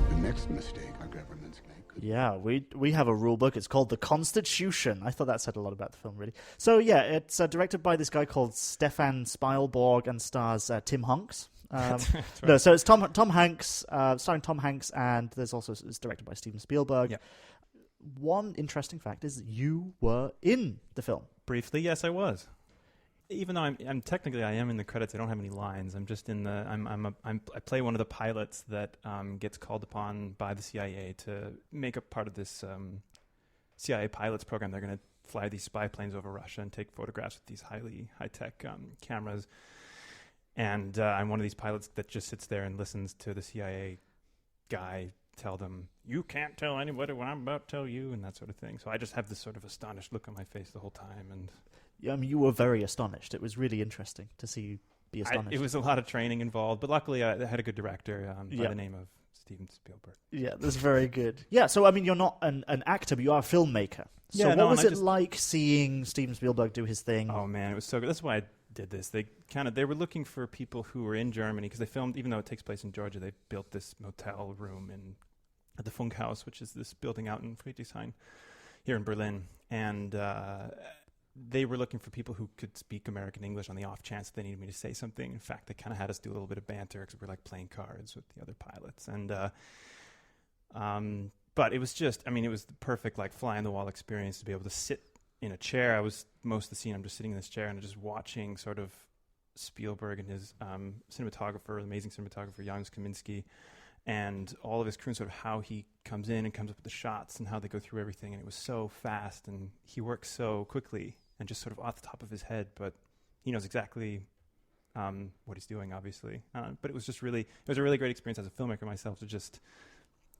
The next mistake our government's make. Yeah, we have a rule book. It's called the Constitution. I thought that said a lot about the film, really. So yeah, it's directed by this guy called Stefan Spielborg and stars Tim Hanks. That's right. No, so it's Tom Hanks, starring Tom Hanks, and it's directed by Steven Spielberg. Yeah. One interesting fact is that you were in the film. Briefly, yes, I was. Even though I'm technically I am in the credits, I don't have any lines. I'm just in the I play one of the pilots that gets called upon by the CIA to make a part of this CIA pilots program. They're going to fly these spy planes over Russia and take photographs with these highly high-tech cameras. And I'm one of these pilots that just sits there and listens to the CIA guy tell them, "You can't tell anybody what I'm about to tell you," and that sort of thing. So I just have this sort of astonished look on my face the whole time. And yeah, I mean, you were very astonished. It was really interesting to see you be astonished. It was a lot of training involved, but luckily I had a good director by the name of Steven Spielberg. Yeah, that's very good. Yeah, so I mean, you're not an actor, but you are a filmmaker. So Yeah, what was it like seeing Steven Spielberg do his thing? Oh man, it was so good. That's why I did this. They were looking for people who were in Germany because they filmed, even though it takes place in Georgia, they built this motel room at the Funkhaus, which is this building out in Friedrichshain here in Berlin. And they were looking for people who could speak American English on the off chance that they needed me to say something. In fact, they kind of had us do a little bit of banter because we were like playing cards with the other pilots. And but it was just, I mean, it was the perfect like fly on the wall experience to be able to sit in a chair. Most of the scene, I'm just sitting in this chair and just watching sort of Spielberg and his cinematographer, amazing cinematographer Janusz Kaminski, and all of his crew, and sort of how he comes in and comes up with the shots and how they go through everything. And it was so fast, and he works so quickly and just sort of off the top of his head, but he knows exactly what he's doing, obviously. But it was a really great experience as a filmmaker myself to just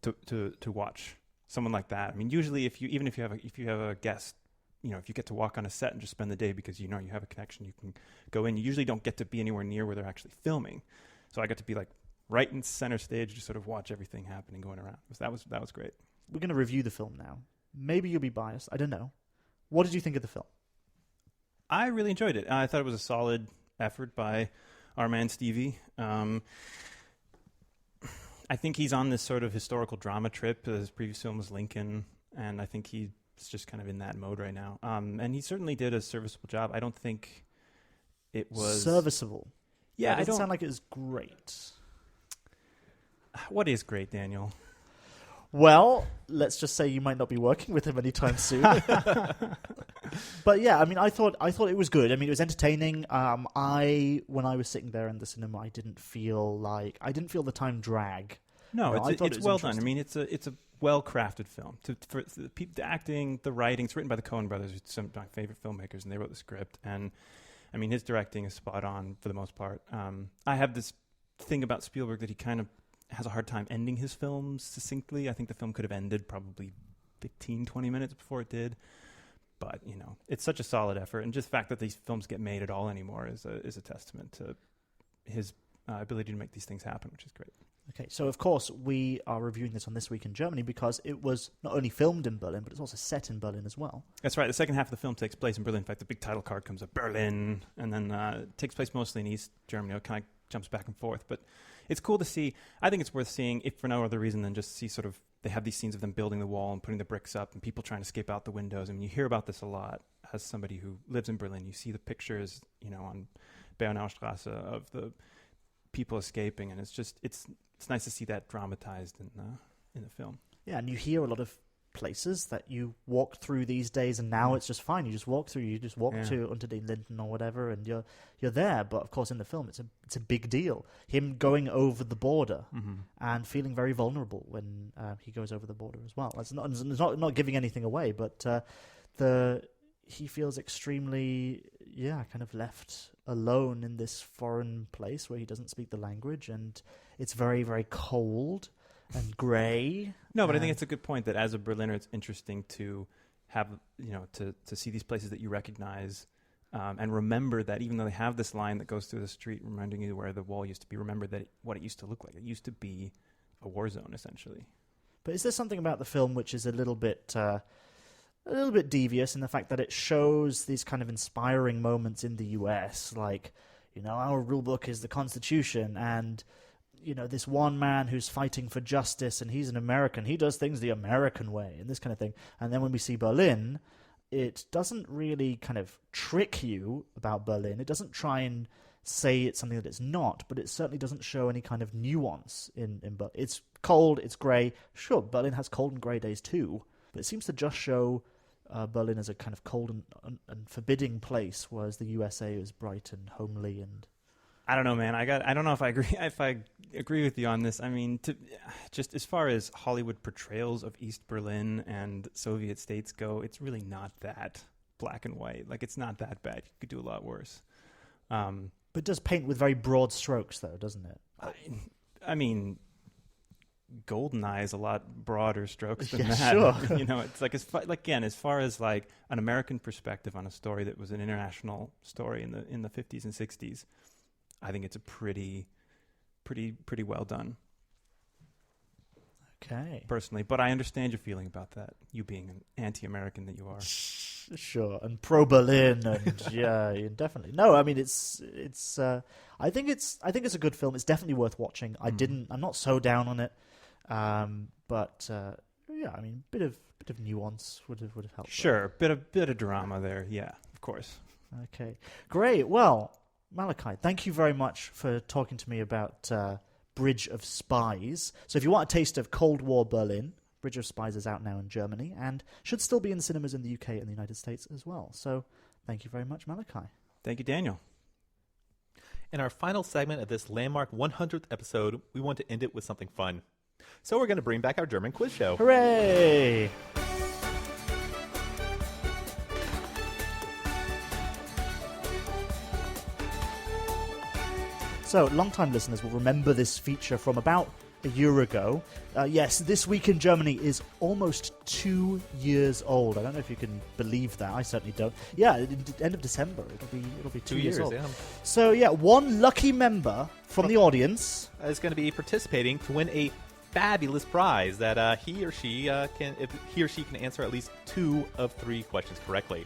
to watch someone like that. I mean, usually if you have a guest, you know, if you get to walk on a set and just spend the day because you know you have a connection, you can go in. You usually don't get to be anywhere near where they're actually filming. So I got to be like right in center stage, just sort of watch everything happening going around. That was great. We're going to review the film now. Maybe you'll be biased. I don't know. What did you think of the film? I really enjoyed it. I thought it was a solid effort by our man Stevie. I think he's on this sort of historical drama trip. His previous film was Lincoln, and I think he's just kind of in that mode right now. And he certainly did a serviceable job. I don't think it was... Serviceable? Yeah, it doesn't sound like it was great. What is great, Daniel? Well, let's just say you might not be working with him anytime soon. But yeah, I mean, I thought it was good. I mean, it was entertaining. When I was sitting there in the cinema, I didn't feel the time drag. No, it's well done. I mean, it's a well-crafted film. For the acting, the writing, it's written by the Coen brothers, who's some of my favorite filmmakers, and they wrote the script. And I mean, his directing is spot on for the most part. I have this thing about Spielberg that he kind of has a hard time ending his films succinctly. I think the film could have ended probably 15, 20 minutes before it did. But, you know, it's such a solid effort. And just the fact that these films get made at all anymore is a testament to his ability to make these things happen, which is great. Okay, so of course we are reviewing this on This Week in Germany because it was not only filmed in Berlin, but it's also set in Berlin as well. That's right. The second half of the film takes place in Berlin. In fact, the big title card comes up, Berlin, and then it takes place mostly in East Germany. It kind of jumps back and forth. But it's cool to see. I think it's worth seeing, if for no other reason than just to see sort of, they have these scenes of them building the wall and putting the bricks up and people trying to escape out the windows. I mean, you hear about this a lot as somebody who lives in Berlin. You see the pictures, you know, on Bernaustrasse of the people escaping, and it's nice to see that dramatized in the film. Yeah, and you hear a lot of places that you walk through these days, and now it's just fine. You just walk through. You just walk to Unter den Linden or whatever, and you're there. But of course, in the film, it's a big deal. Him going over the border and feeling very vulnerable when he goes over the border as well. It's not giving anything away, but he feels extremely kind of left alone in this foreign place where he doesn't speak the language, and it's very, very cold and grey. No, but I think it's a good point that as a Berliner, it's interesting to have, you know, to see these places that you recognize and remember that even though they have this line that goes through the street reminding you where the wall used to be, remember that what it used to look like. It used to be a war zone, essentially. But is there something about the film which is a little bit devious in the fact that it shows these kind of inspiring moments in the US, like, you know, our rule book is the Constitution, and, you know, this one man who's fighting for justice, and he's an American, he does things the American way, and this kind of thing. And then when we see Berlin, it doesn't really kind of trick you about Berlin. It doesn't try and say it's something that it's not, but it certainly doesn't show any kind of nuance in Berlin. It's cold, it's grey. Sure, Berlin has cold and grey days too, but it seems to just show Berlin as a kind of cold and forbidding place, whereas the USA is bright and homely. And I don't know, man. I don't know if I agree with you on this. I mean, just as far as Hollywood portrayals of East Berlin and Soviet states go, it's really not that black and white. Like, it's not that bad. You could do a lot worse. But it does paint with very broad strokes, though, doesn't it? I mean, GoldenEye is a lot broader strokes than Yeah, that. sure. You know, it's like as far as like an American perspective on a story that was an international story in the 50s and 60s, I think it's a pretty well done. Okay. Personally, but I understand your feeling about that. You being an anti-American that you are. Sure, and pro-Berlin, and yeah, definitely. No, I mean it's. I think it's a good film. It's definitely worth watching. I'm not so down on it, but yeah, I mean, bit of nuance would have helped. Sure, bit of drama there. Yeah, of course. Okay, great. Well, Malachi, thank you very much for talking to me about Bridge of Spies. So if you want a taste of Cold War Berlin, Bridge of Spies is out now in Germany and should still be in cinemas in the UK and the United States as well. So thank you very much, Malachi. Thank you, Daniel. In our final segment of this landmark 100th episode, we want to end it with something fun. So we're going to bring back our German quiz show. Hooray! So, long-time listeners will remember this feature from about a year ago. Yes, This Week in Germany is almost 2 years old. I don't know if you can believe that. I certainly don't. Yeah, end of December. It'll be 2 years old. Yeah. So, yeah, one lucky member from the audience is going to be participating to win a fabulous prize that he or she can answer at least 2 of 3 questions correctly.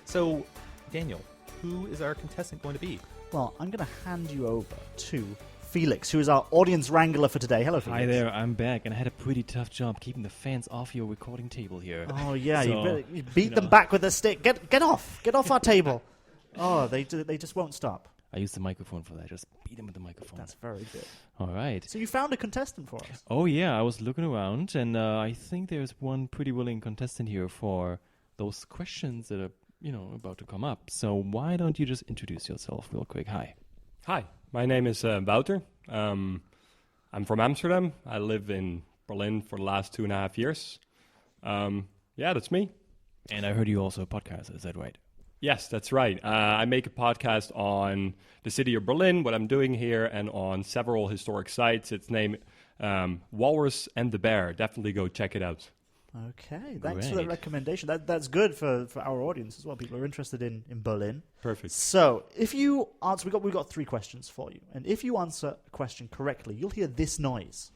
So, Daniel, who is our contestant going to be? Well, I'm going to hand you over to Felix, who is our audience wrangler for today. Hello, Felix. Hi there, I'm back, and I had a pretty tough job keeping the fans off your recording table here. Oh, yeah, so, you beat them back with a stick. Get off our table. Oh, they just won't stop. I used the microphone for that. Just beat them with the microphone. That's very good. All right. So you found a contestant for us. Oh, yeah, I was looking around, and I think there's one pretty willing contestant here for those questions that are about to come up. So why don't you just introduce yourself real quick? Hi, my name is Wouter. I'm from Amsterdam. I live in Berlin for the last 2.5 years. Yeah, that's me. And I heard you also a podcast. Is that right? Yes, that's right. I make a podcast on the city of Berlin, what I'm doing here, and on several historic sites. It's named Walrus and the Bear. Definitely go check it out. Okay, thanks for the recommendation. That's good for our audience as well. People are interested in Berlin. Perfect. So, if you answer, we've got 3 questions for you, and if you answer a question correctly, you'll hear this noise.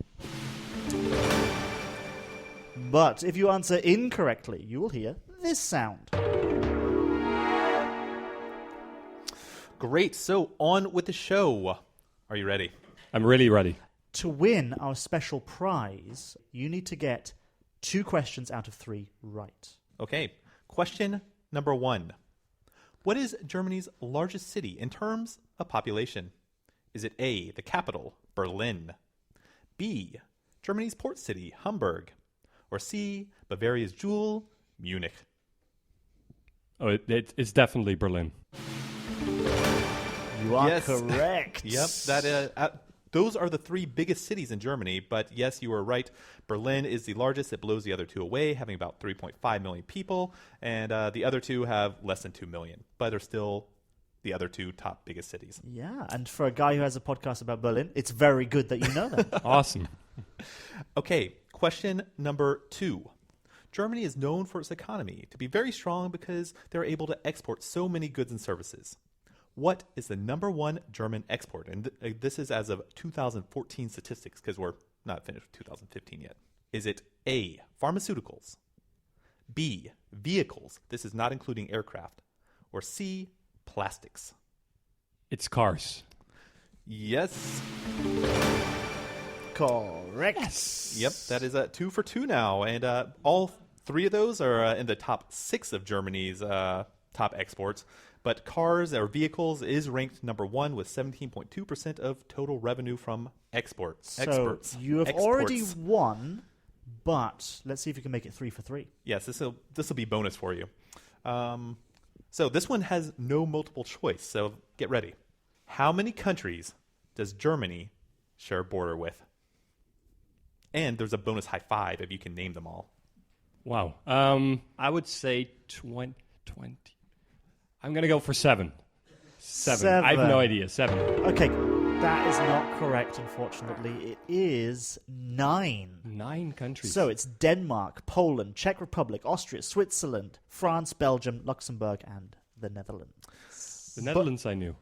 But if you answer incorrectly, you will hear this sound. Great. So on with the show. Are you ready? I'm really ready. To win our special prize, you need to get 2 questions out of 3 right. Okay. Question number 1. What is Germany's largest city in terms of population? Is it A, the capital, Berlin? B, Germany's port city, Hamburg? Or C, Bavaria's jewel, Munich? Oh, it's definitely Berlin. You are correct. Yep. Those are the 3 biggest cities in Germany, but yes, you were right. Berlin is the largest. It blows the other 2 away, having about 3.5 million people, and the other 2 have less than 2 million, but are still the other 2 top biggest cities. Yeah, and for a guy who has a podcast about Berlin, it's very good that you know that. Awesome. Okay, question number 2. Germany is known for its economy to be very strong because they're able to export so many goods and services. What is the number 1 German export? And this is as of 2014 statistics, because we're not finished with 2015 yet. Is it A, pharmaceuticals, B, vehicles, this is not including aircraft, or C, plastics? It's cars. Yes. Correct. Yes. Yep, that is 2 for 2 now, and all 3 of those are in the top 6 of Germany's top exports. But cars or vehicles is ranked number 1 with 17.2% of total revenue from exports. So you have already won, but let's see if you can make it 3 for 3. Yes, this will be bonus for you. So this one has no multiple choice, so get ready. How many countries does Germany share a border with? And there's a bonus high 5 if you can name them all. Wow. I would say 20. I'm going to go for 7. 7. I have no idea. 7. Okay. That is not correct, unfortunately. It is 9. 9 countries. So it's Denmark, Poland, Czech Republic, Austria, Switzerland, France, Belgium, Luxembourg, and the Netherlands. The Netherlands I knew.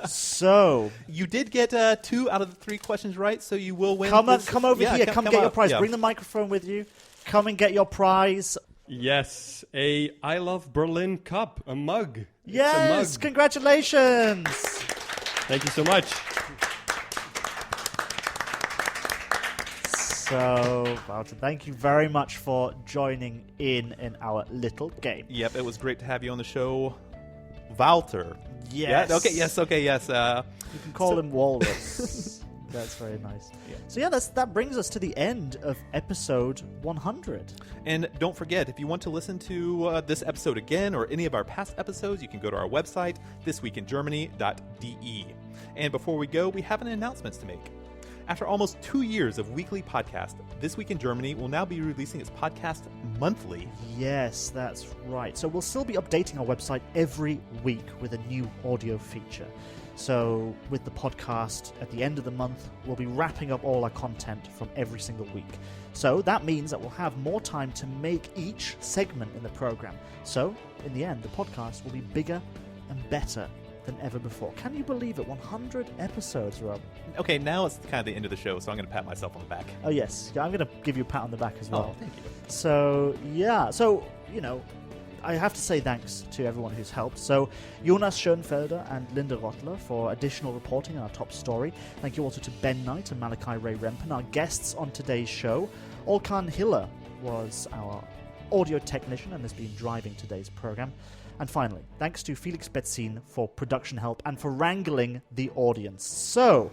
So you did get 2 out of the 3 questions right, so you will win. Come over here. Come get your prize. Yeah. Bring the microphone with you. Come and get your prize. Yes, a I Love Berlin cup, a mug. Yes, it's a mug. Congratulations. Thank you so much. So, Wouter, thank you very much for joining in our little game. Yep, it was great to have you on the show, Wouter. Yes. Yeah? Okay, yes. You can call him Walrus. That's very nice. Yeah. So yeah, that brings us to the end of episode 100. And don't forget, if you want to listen to this episode again or any of our past episodes, you can go to our website, thisweekingermany.de. And before we go, we have an announcement to make. After almost 2 years of weekly podcast, This Week in Germany will now be releasing its podcast monthly. Yes, that's right. So we'll still be updating our website every week with a new audio feature. So with the podcast at the end of the month, we'll be wrapping up all our content from every single week. So that means that we'll have more time to make each segment in the program. So in the end, the podcast will be bigger and better than ever before. Can you believe it? 100 episodes, Rob. Okay, now it's kind of the end of the show, so I'm going to pat myself on the back. Oh, yes. Yeah, I'm going to give you a pat on the back as well. Oh, thank you. So, yeah. So, I have to say thanks to everyone who's helped. So, Jonas Schoenfelder and Linda Rottler for additional reporting on our top story. Thank you also to Ben Knight and Malachi Ray Rempen, our guests on today's show. Olkan Hiller was our audio technician and has been driving today's program. And finally, thanks to Felix Betzin for production help and for wrangling the audience. So,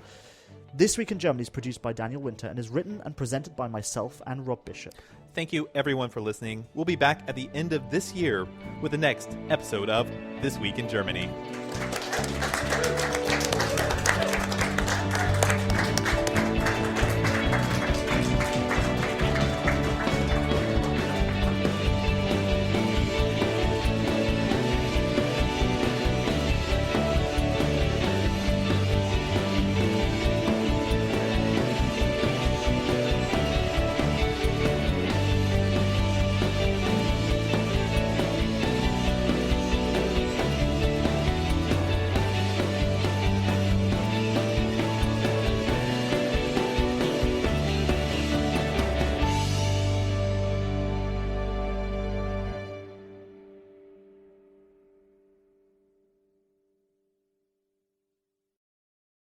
This Week in Germany is produced by Daniel Winter and is written and presented by myself and Rob Bishop. Thank you, everyone, for listening. We'll be back at the end of this year with the next episode of This Week in Germany.